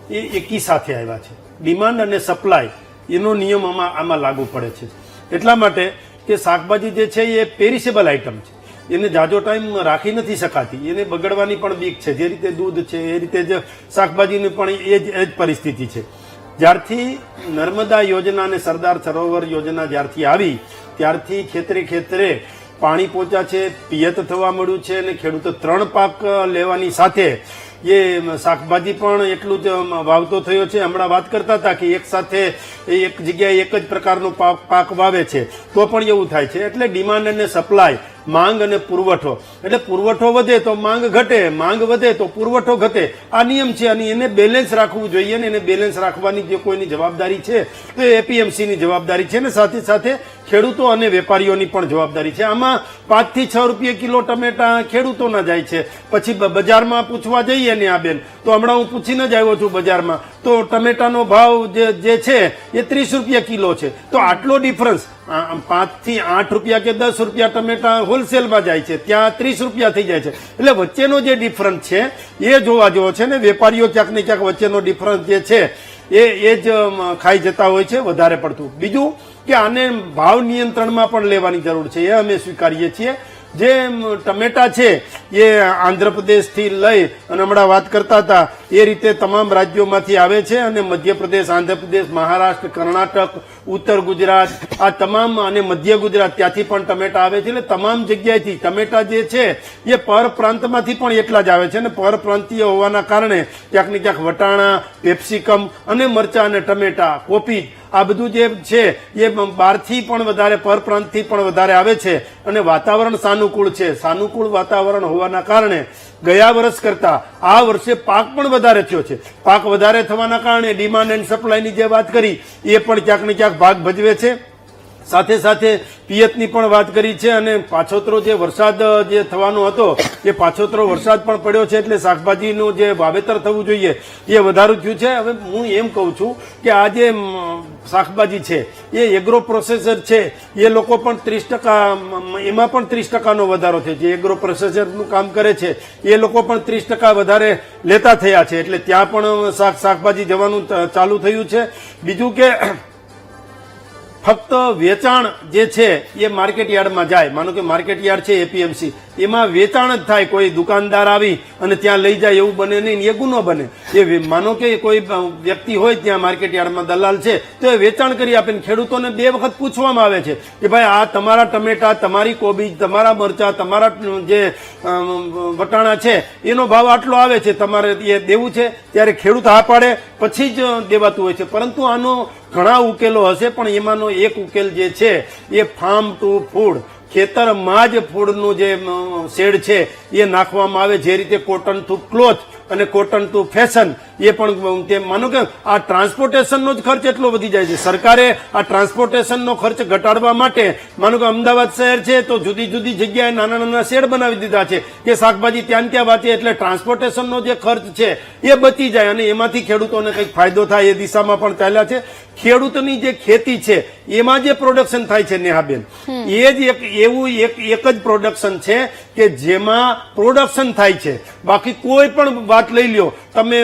એ એકી સાથે આવ્યા છે. ડિમાન્ડ અને સપ્લાય એનો નિયમ આમાં લાગુ પડે છે. એટલા માટે કે શાકભાજી જે છે એ પેરિસેબલ આઇટમ છે, એને જાજો ટાઈમ રાખી નથી શકાતી, એને બગડવાની પણ બીક છે. જે રીતે દૂધ છે એ રીતે જ શાકભાજીની પણ એ જ પરિસ્થિતિ છે. જ્યારથી નર્મદા યોજના અને સરદાર સરોવર યોજના જ્યારથી આવી ત્યારથી ખેતરે ખેતરે પાણી પહોંચ્યા છે, પિયત થવા મળ્યું છે અને ખેડૂતો 3 પાક લેવાની સાથે એ શાકભાજી પણ એટલું જ વાવતો થયો છે. હમણાં વાત કરતા હતા કે એક સાથે એક જગ્યાએ એક જ પ્રકારનો પાક વાવે છે તો પણ એવું થાય છે. એટલે ડિમાન્ડ અને સપ્લાય, માંગ અને પુરવઠો, એટલે પુરવઠો વધે તો માંગ ઘટે, માંગ વધે તો પુરવઠો ઘટે. આ નિયમ છે અને એને બેલેન્સ રાખવું જોઈએ, અને એને બેલેન્સ રાખવાની જે કોઈની જવાબદારી છે તો એ એપીએમસીની જવાબદારી છે, અને સાથે સાથે ખેડૂતો અને વેપારીઓની પણ જવાબદારી છે. આમાં 5 થી 6 રૂપિયા કિલો ટમેટા ખેડૂતોના જાય છે. પછી બજારમાં પૂછવા જઈએ ને આ બેન, તો હમણાં હું પૂછીને જ આવ્યો છું બજારમાં, તો ટમેટાનો ભાવ જે છે એ 30 રૂપિયા કિલો છે. તો આટલો ડિફરન્સ 5 થી 8 રૂપિયા કે 10 રૂપિયા ટમેટા હોલસેલમાં જાય છે, ત્યાં 30 રૂપિયા થઈ જાય છે. એટલે વચ્ચેનો જે ડિફરન્સ છે એ જોવા જેવો છે ને વેપારીઓ ક્યાંક ને ક્યાંક વચ્ચેનો ડિફરન્સ જે છે એ જ ખાઈ જતા હોય છે વધારે પડતું. બીજું કે આને ભાવ નિયંત્રણમાં પણ લેવાની જરૂર છે, એ અમે સ્વીકારીએ છીએ. જે ટમેટા છે એ આંધ્રપ્રદેશથી લઈ અને હમણાં વાત કરતા હતા એ રીતે તમામ રાજ્યોમાંથી આવે છે, અને મધ્યપ્રદેશ, આંધ્રપ્રદેશ, મહારાષ્ટ્ર, કર્ણાટક, ઉત્તર ગુજરાત, આ તમામ અને મધ્ય ગુજરાત ત્યાંથી પણ ટમેટા આવે છે. એટલે તમામ જગ્યાએથી ટમેટા જે છે એ પર પ્રાંતમાંથી પણ એટલા જ આવે છે, અને પર પ્રાંતીય હોવાના કારણે ક્યાંક ને ક્યાંક વટાણા, પેપ્સિકમ અને મરચા અને ટમેટા, કોપી, આ બધું જે છે એ બહારથી પણ વધારે, પરપ્રાંતથી પણ વધારે આવે છે. અને વાતાવરણ સાનુકૂળ છે. સાનુકૂળ વાતાવરણ હોવાના કારણે ગયા વર્ષ કરતા આ વર્ષે પાક પણ વધારે થયો છે. પાક વધારે થવાના કારણે ડિમાન્ડ એન્ડ સપ્લાયની જે વાત કરી એ પણ ક્યાંક ને ક્યાંક ભાગ ભજવે છે. સાથે સાથે પિયતની પણ વાત કરી છે, અને પાછોતરો જે વરસાદ જે થવાનો હતો એ પાછોતરો વરસાદ પણ પડ્યો છે, એટલે શાકભાજીનું જે વાવેતર થવું જોઈએ એ વધારું થયું છે. હવે હું એમ કહું છું કે આ જે શાકભાજી છે એ એગ્રો પ્રોસેસર છે એ લોકો પણ 30%, એમાં પણ 30%નો વધારો થયો છે. એગ્રો પ્રોસેસરનું કામ કરે છે એ લોકો પણ 30% વધારે લેતા થયા છે, એટલે ત્યાં પણ શાકભાજી જવાનું ચાલુ થયું છે. બીજું કે ફક્ત વેચાણ જે છે એ માર્કેટ યાર્ડમાં જાય. માનો કે માર્કેટ યાર્ડ છે એપીએમસી, એમાં વેચાણ જ થાય. કોઈ દુકાનદાર આવી અને ત્યાં લઈ જાય એવું બને નહીં, એ ગુનો બને. એ માનો કે કોઈ વ્યક્તિ હોય ત્યાં માર્કેટ યાર્ડમાં દલાલ છે તો એ વેચાણ કરી આપે. ખેડૂતોને 2 વખત પૂછવામાં આવે છે કે ભાઈ આ તમારા ટમેટા, તમારી કોબીજ, તમારા મરચા, તમારા જે વટાણા છે એનો ભાવ આટલો આવે છે, તમારે એ દેવું છે. ત્યારે ખેડૂત હા પાડે પછી જ દેવાતું હોય છે. પરંતુ આનો ઘણા ઉકેલો હશે, પણ એમાંનો એક ઉકેલ જે છે એ ફાર્મ ટુ ફૂડ, ખેતરમાં જ ફૂડનું જે શેડ છે એ નાખવામાં આવે. જે રીતે કોટન ટુ ક્લોથ અને કોટન ટુ ફેશન એ પણ તે માનો કે આ ટ્રાન્સપોર્ટેશનનો જ ખર્ચ એટલો વધી જાય છે. સરકારે આ ટ્રાન્સપોર્ટેશનનો ખર્ચ ઘટાડવા માટે માનો કે અમદાવાદ શહેર છે તો જુદી જુદી જગ્યાએ નાના નાના શેડ બનાવી દીધા છે કે શાકભાજી ત્યાં ત્યાં વાંચે એટલે ટ્રાન્સપોર્ટેશનનો જે ખર્ચ છે એ બચી જાય અને એમાંથી ખેડૂતોને કંઈક ફાયદો થાય એ દિશામાં પણ ચાલ્યા છે. ખેડૂતની જે ખેતી છે એમાં જે પ્રોડક્શન થાય છે નેહાબેન, એ જ એક જ પ્રોડક્શન છે કે જેમાં પ્રોડક્શન થાય છે. બાકી કોઈ પણ વાત લઈ લ્યો તમે,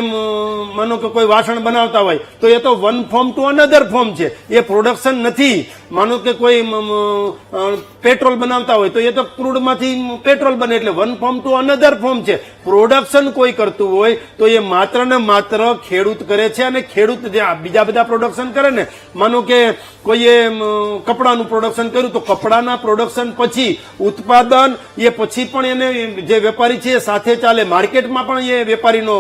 માનો કે કોઈ વાસણ બનાવતા હોય તો એ તો one form to another form છે, એ પ્રોડક્શન નથી. માનો કે કોઈ પેટ્રોલ બનાવતા હોય તો એ તો ક્રૂડમાંથી પેટ્રોલ બને એટલે one form to another form છે. પ્રોડક્શન કોઈ કરતું હોય તો એ માત્ર ને માત્ર ખેડૂત કરે છે. અને ખેડૂત જે બીજા બધા પ્રોડક્શન કરે ને, માનો કે કોઈએ કપડાનું પ્રોડક્શન કર્યું તો કપડાના પ્રોડક્શન પછી ઉત્પાદન એ પછી પણ એને જે વેપારી છે એ સાથે ચાલે, માર્કેટમાં પણ એ વેપારીનો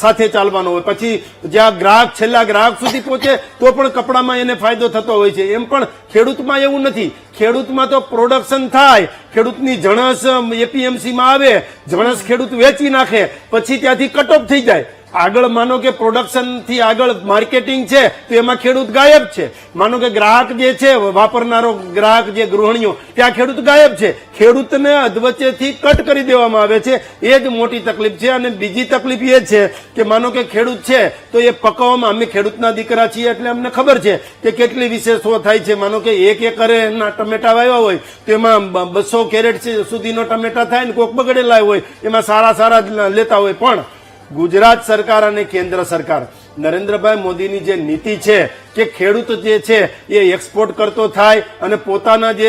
સાથે ચાલવાનો હોય, પછી જ્યાં ગ્રાહક છેલ્લા ગ્રાહક સુધી પહોંચે તો પણ કપડામાં એને ફાયદો થતો હોય છે. એમ પણ ખેડૂતમાં એવું નથી. ખેડૂતમાં તો પ્રોડક્શન થાય, ખેડૂતની જણસ એપીએમસીમાં આવે, જણસ ખેડૂત વેચી નાખે, પછી ત્યાંથી કટ ઓફ થઈ જાય. આગળ માનો કે પ્રોડક્શન થી આગળ માર્કેટિંગ છે તો એમાં ખેડૂત ગાયબ છે. માનો કે ગ્રાહક જે છે, વાપરનારો ગ્રાહક જે ગૃહિણીઓ, ત્યાં ખેડૂત ગાયબ છે. ખેડૂતને અધવચ્ચેથી કટ કરી દેવામાં આવે છે. એ જ મોટી તકલીફ છે. અને બીજી તકલીફ એ છે કે માનો કે ખેડૂત છે તો એ પકવવામાં, અમે ખેડૂતના દીકરા છીએ એટલે અમને ખબર છે કે કેટલી વિશેષો થાય છે. માનો કે 1 એકરે ટમેટા વાવ્યા હોય તો એમાં 200 કેરેટ સુધીનો ટમેટા થાય ને કોક બગડેલા હોય એમાં સારા લેતા હોય. પણ ગુજરાત સરકાર અને કેન્દ્ર સરકાર, નરેન્દ્રભાઈ મોદીની જે નીતિ છે કે ખેડૂત જે છે એ એક્સપોર્ટ કરતો થાય અને પોતાના જે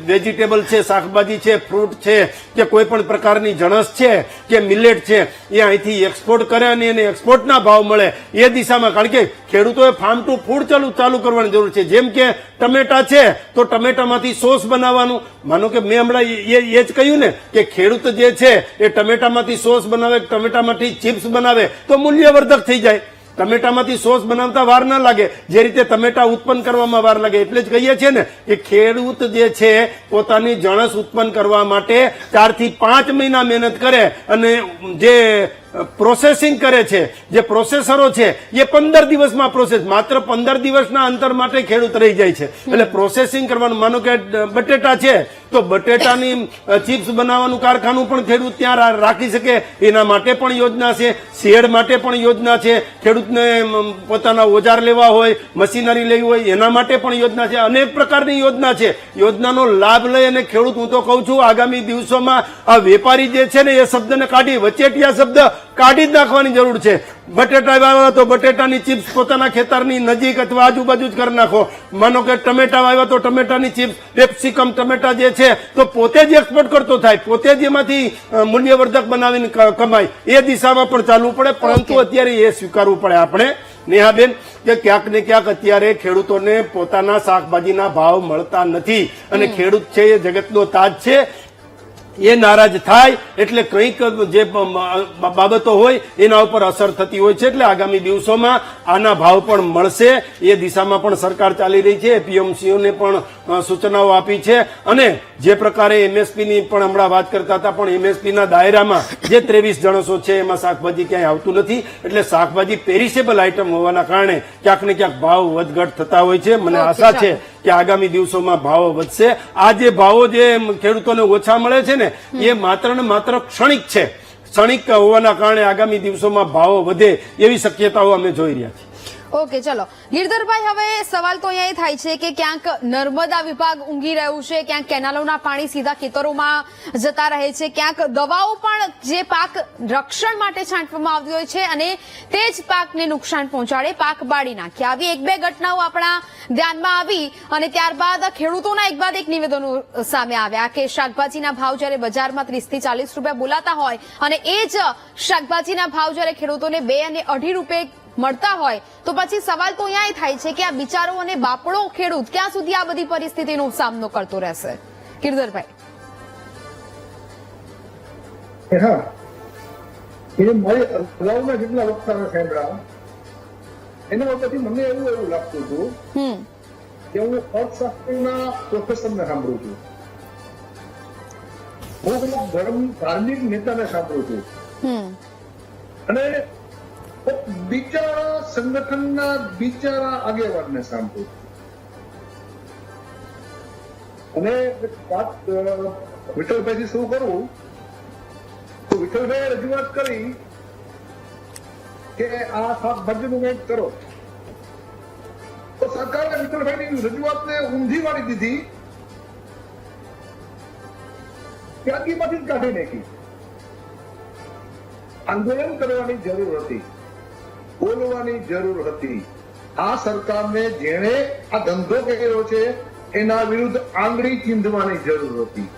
વેજીટેબલ છે, શાકભાજી છે, ફ્રૂટ છે કે કોઈ પણ પ્રકારની જણસ છે કે મિલેટ છે એ અહીંથી એક્સપોર્ટ કરે અને એને એક્સપોર્ટના ભાવ મળે એ દિશામાં. કારણ કે ખેડૂતોએ ફાર્મ ટુ ફૂડ ચાલુ કરવાની જરૂર છે. જેમ કે ટમેટા છે તો ટમેટામાંથી સોસ બનાવવાનું, માનો કે મેં હમણાં એ જ કહ્યું ને કે ખેડૂત જે છે એ ટમેટામાંથી સોસ બનાવે, ટમેટામાંથી ચિપ્સ બનાવે તો મૂલ્યવર્ધક થઈ જાય. ટમેટામાંથી સોસ બનાવતા વાર ના લાગે, જે રીતે ટમેટા ઉત્પન્ન કરવામાં વાર લાગે. એટલે જ કહીએ છીએ ને કે ખેડૂત જે છે પોતાની જણસ ઉત્પન્ન કરવા માટે 4 થી 5 મહિના મહેનત કરે અને જે પ્રોસેસિંગ કરે છે, જે પ્રોસેસરો છે એ 15 દિવસમાં પ્રોસેસ, માત્ર 15 દિવસના અંતર માટે ખેડૂત રહી જાય છે. એટલે પ્રોસેસિંગ કરવાનું, માનો કે બટેટા છે તો બટેટાની ચિપ્સ બનાવવાનું કારખાનું પણ ખેડૂત ત્યાં રાખી શકે, એના માટે પણ યોજના છે. શેડ માટે પણ યોજના છે. ખેડૂતને પોતાના ઓજાર લેવા હોય, મશીનરી લેવી હોય એના માટે પણ યોજના છે. અનેક પ્રકારની યોજના છે. યોજનાનો લાભ લઈ અને ખેડૂત, હું તો કહું છું આગામી દિવસોમાં આ વેપારી જે છે ને એ શબ્દને કાઢી, વચેટિયા શબ્દ કાઢી જ નાખવાની જરૂર છે. બટેટા વાવ્યા તો બટેટાની ચિપ્સ પોતાના ખેતરની નજીક અથવા આજુબાજુ જ કરી નાખો. માનો કે ટમેટા વાવ્યા તો ટમેટાની ચિપ્સ, પેપ્સિકમ ટમેટા જે છે તો પોતે જ એક્સપોર્ટ કરતો થાય, પોતે જ એમાંથી મૂલ્યવર્ધક બનાવીને કમાય. એ દિશામાં પણ ચાલવું પડે. પરંતુ અત્યારે એ સ્વીકારવું પડે આપણે નેહાબેન કે ક્યાંક ને ક્યાંક અત્યારે ખેડૂતોને પોતાના શાકભાજીના ભાવ મળતા નથી. અને ખેડૂત છે એ જગતનો તાજ છે. એ નારાજ થાય એટલે કંઈક જે બાબતો હોય એના ઉપર અસર થતી હોય છે. એટલે આગામી દિવસોમાં આના ભાવ પણ મળશે એ દિશામાં પણ સરકાર ચાલી રહી છે. પીએમસીઓને પણ સૂચનાઓ આપી છે. અને જે પ્રકારે એમએસપીની પણ હમણાં વાત કરતા હતા, પણ એમએસપીના દાયરામાં જે 23 જણસો છે એમાં શાકભાજી ક્યાંય આવતું નથી. એટલે શાકભાજી પેરિસેબલ આઇટમ હોવાના કારણે ક્યાંક ને ક્યાંક ભાવ વધઘટ થતા હોય છે. મને આશા છે કે આગામી દિવસોમાં ભાવો વધશે. આ જે ભાવો જે ખેડૂતોને ઓછા મળે છે ને એ માત્ર ને માત્ર ક્ષણિક છે. ક્ષણિક હોવાના કારણે આગામી દિવસોમાં ભાવો વધે એવી શક્યતાઓ અમે જોઈ રહ્યા છીએ. ઓકે, ચલો ગિરધરભાઈ, હવે સવાલ તો અહીંયા એ થાય છે કે ક્યાંક નર્મદા વિભાગ ઊંઘી રહ્યું છે, ક્યાંક કેનાલોના પાણી સીધા ખેતરોમાં જતા રહે છે, ક્યાંક દવાઓ પણ જે પાક રક્ષણ માટે છાંટવામાં આવતી હોય છે અને તે જ પાકને નુકસાન પહોંચાડે, પાક બાળી નાખે. આવી 1-2 ઘટનાઓ આપણા ધ્યાનમાં આવી અને ત્યારબાદ ખેડૂતોના એક બાદ એક નિવેદનો સામે આવ્યા કે શાકભાજીના ભાવ જ્યારે બજારમાં 30 થી 40 રૂપિયા બોલાતા હોય અને એ જ શાકભાજીના ભાવ જ્યારે ખેડૂતોને 2 અને 2.5 રૂપિયા મળતા હોય તો પછી સવાલ તો અહીંયા થાય છે કે આ બિચારો અને બાપડો ખેડૂત ક્યાં સુધી આ બધી પરિસ્થિતિનો સામનો કરતો રહેશે? ગિરધરભાઈ. હા, એને મારી અગાઉના જેટલા વક્તાઓ સાંભળ્યા એના વખતથી મને એવું લાગતું હતું કે હું અર્થશાસ્ત્રના પ્રોફેસરને સાંભળું છું, હું ધાર્મિક નેતાને સાંભળું છું અને બિચારા સંગઠનના બિચારા આગેવાનને સાંભળ્યું. અને વાત વિઠ્ઠલભાઈથી શું કરવું, તો વિઠ્ઠલભાઈએ રજૂઆત કરી કે આ શાકભાજીનું કંઈક કરો, તો સરકારે વિઠ્ઠલભાઈની રજૂઆતને ઊંધી વાળી દીધી, યાદીમાંથી જ કાઢી નાખી. આંદોલન કરવાની જરૂર હતી, બોલવાની જરૂર હતી. આ સરકારને જેણે આ ધંધો કર્યો છે એના વિરુદ્ધ આંગળી ચીંધવાની જરૂર હતી.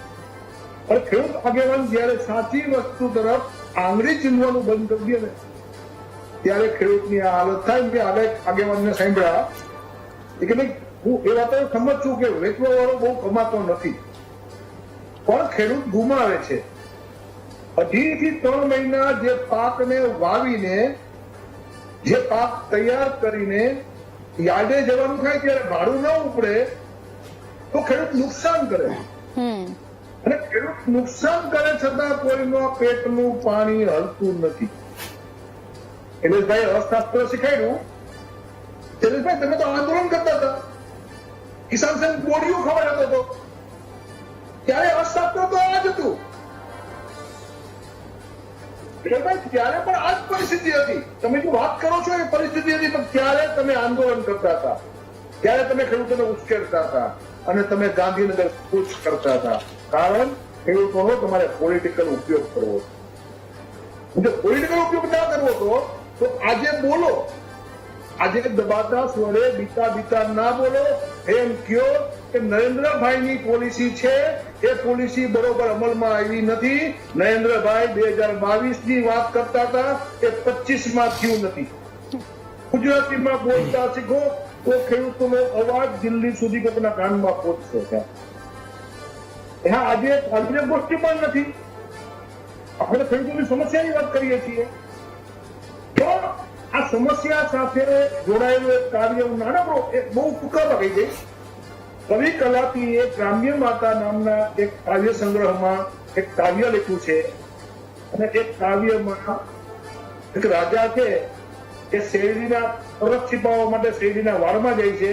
પણ ખેડૂત આગેવાન જયારે સાચી વસ્તુ તરફ આંગળી ચીંધવાનું બંધ કરી દે ને ત્યારે ખેડૂતની આ હાલત થાય. કે આગેવાનને સાંભળ્યા કે ભાઈ હું એ વાતો સમજ છું કે વેચવા વાળો બહુ કમાતો નથી, પણ ખેડૂત ગુમાવે છે. 2 થી 3 મહિના જે પાકને વાવીને, જે પાક તૈયાર કરીને યાર્ડે જવાનું થાય ત્યારે ભાડું ન ઉપડે તો ખેડૂત નુકસાન કરે. અને ખેડૂત નુકસાન કરે છતાં કોઈનું પેટનું પાણી હલતું નથી. શૈલેષભાઈ અર્થશાસ્ત્ર શીખાડ્યું. શૈલેષભાઈ તમે તો આંદોલન કરતા હતા, કિસાન સંઘ બોડીઓ ખવડાવતો હતો, ત્યારે અર્થશાસ્ત્ર તો આ જ હતું. ત્યારે પણ આ જ પરિસ્થિતિ હતી. તમે જો વાત કરો છો એ પરિસ્થિતિ હતી, પણ ત્યારે તમે આંદોલન કરતા હતા, ત્યારે તમે ખેડૂતોને ઉશ્કેરતા હતા અને તમે ગાંધીનગર કૂચ કરતા હતા. કારણ ખેડૂતોનો તમારે પોલિટિકલ ઉપયોગ કરવો. જો પોલિટિકલ ઉપયોગ ના કરવો તો આજે બોલો, આજે દબાતા સ્વરે બીતા ના બોલો. એમ કયો કે નરેન્દ્રભાઈની પોલિસી છે એ પોલિસી બરોબર અમલમાં આવી નથી. નરેન્દ્રભાઈ 2022 ની વાત કરતા હતા એ 25 માં થયું નથી. ગુજરાતીમાં બોલતા શીખો તો ખેડૂતોનો અવાજ દિલ્હી સુધી કોઈના કાનમાં પહોંચશે. આજે ગોષ્ઠી પણ નથી. આપણે ખેડૂતોની સમસ્યાની વાત કરીએ છીએ. પણ આ સમસ્યા સાથે જોડાયેલું એક કાર્ય નાનકડો બહુ ટૂંકામાં કહી દઈશ. કવિ કલાપીએ ગ્રામ્ય માતા નામના એક કાવ્ય સંગ્રહમાં એક કાવ્ય લખ્યું છે. અને એક કાવ્યમાં એક રાજા છે એ શેરડીના પરખ છીપાવવા માટે શેરડીના વાડમાં જાય છે.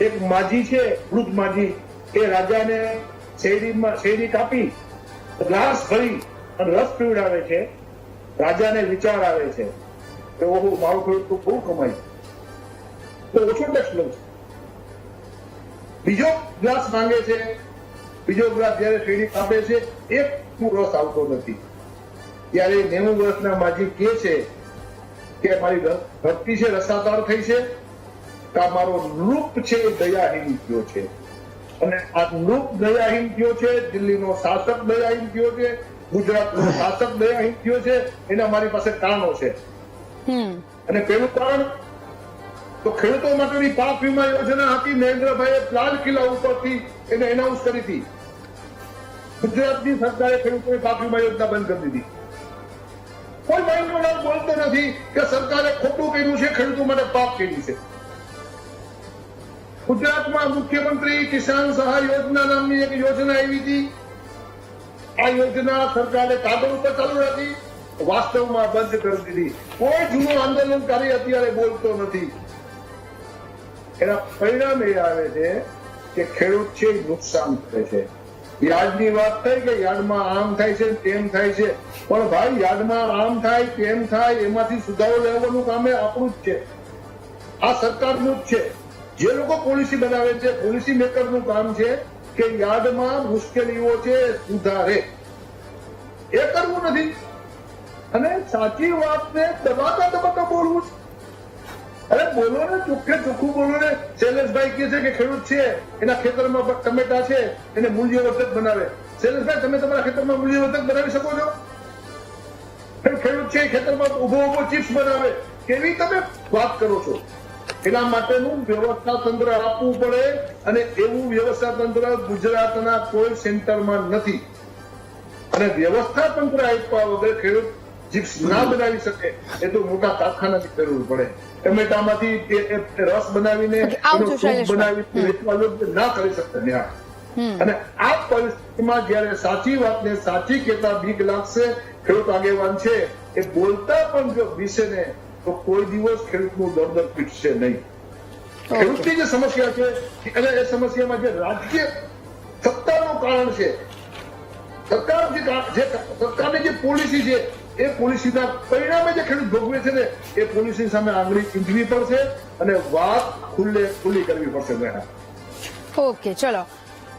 એક માજી છે, વૃદ્ધ માજી, એ રાજાને શેરડી કાપી ગ્લાસ ભરી અને રસ પીવડાવે છે. રાજાને વિચાર આવે છે કે ઓહો, મારું ખેડૂત તો બહુ કમાય, તો ઓછો ટેક્સ લઉં છું. બીજો ગ્લાસ માંગે છે. બીજો ગ્લાસ જયારે શેરડી કાપે છે એક રસ આવતો નથી. ત્યારે 90 વર્ષના માજી કહે છે કે મારી ધરતી છે રસાતાર થઈ છે, કે મારો નૃપ છે દયાહીન થયો છે. અને આ નૃપ દયાહીન થયો છે, દિલ્હીનો શાસક દયાહીન થયો છે, ગુજરાતનો શાસક દયાહીન થયો છે. એના મારી પાસે કારણો છે. અને પેલું કારણ તો ખેડૂતો માટેની પાક વીમા યોજના હતી. નરેન્દ્રભાઈએ લાલ કિલ્લા ઉપરથી એને એનાઉન્સ કરી હતી. ગુજરાતની સરકારે ખેડૂતોની પાક વીમા યોજના બંધ કરી દીધી. કોઈ માઇન્ડ બોલતો નથી કે સરકારે ખોટું કર્યું છે, ખેડૂતો માટે પાક કર્યું છે. ગુજરાતમાં મુખ્યમંત્રી કિસાન સહાય યોજના નામની એક યોજના આવી હતી. આ યોજના સરકારે કાગળ ઉપર ચાલુ રાખી, વાસ્તવમાં બંધ કરી દીધી. કોઈ જૂનો આંદોલનકારી અત્યારે બોલતો નથી. એના પરિણામ એ આવે છે કે ખેડૂત છે નુકસાન થાય છે. યાર્ડની વાત થઈ કે યાર્ડમાં આમ થાય છે, તેમ થાય છે, પણ ભાઈ યાર્ડમાં આમ થાય, તેમ થાય, એમાંથી સુધારો લેવાનું કામ આપણું જ છે, આ સરકારનું જ છે. જે લોકો પોલિસી બનાવે છે, પોલિસી મેકરનું કામ છે કે યાર્ડમાં મુશ્કેલીઓ છે સુધારે. એ કરવું નથી. અને સાચી વાતને દબાતા બોલવું છે. અરે બોલો ને, ચોખ્ખે ચોખ્ખું બોલો ને. શૈલેષભાઈ કહે છે કે ખેડૂત છે, એના ખેતરમાં ટમેટા છે, એને મૂલ્યવર્ધક બનાવે. શૈલેષભાઈ, તમે તમારા ખેતરમાં મૂલ્યવર્ધક બનાવી શકો છો? ખેડૂત છે ખેતરમાં ઉભો ચિપ્સ બનાવે, કેવી તમે વાત કરો છો? એના માટેનું વ્યવસ્થા તંત્ર આપવું પડે. અને એવું વ્યવસ્થા તંત્ર ગુજરાતના કોઈ સેન્ટરમાં નથી. અને વ્યવસ્થા તંત્ર આપ્યા વગર ખેડૂત ચિપ્સ ના બનાવી શકે એ તો મોટા કારખાનાની જરૂર પડે. ટમેટામાંથી રસ બનાવીને ના કરી શકતા. અને આ પરિસ્થિતિમાં જયારે સાચી વાતને સાચી કહેતા બીક લાગશે, ખેડૂત આગેવાન છે એ બોલતા પણ જો વિશે ને તો કોઈ દિવસ ખેડૂતનું દર્દ પીટશે નહીં. ખેડૂતની જે સમસ્યા છે અને એ સમસ્યામાં જે રાજકીય સત્તાનું કારણ છે, સરકારની જે પોલિસી છે એ પોલિસીના પરિણામે જે ખેડૂત ભોગવે છે ને એ પોલિસી સામે આંગળી ચીંધવી પડશે અને વાત ખુલ્લી કરવી પડશે. બહેના ઓકે, ચલો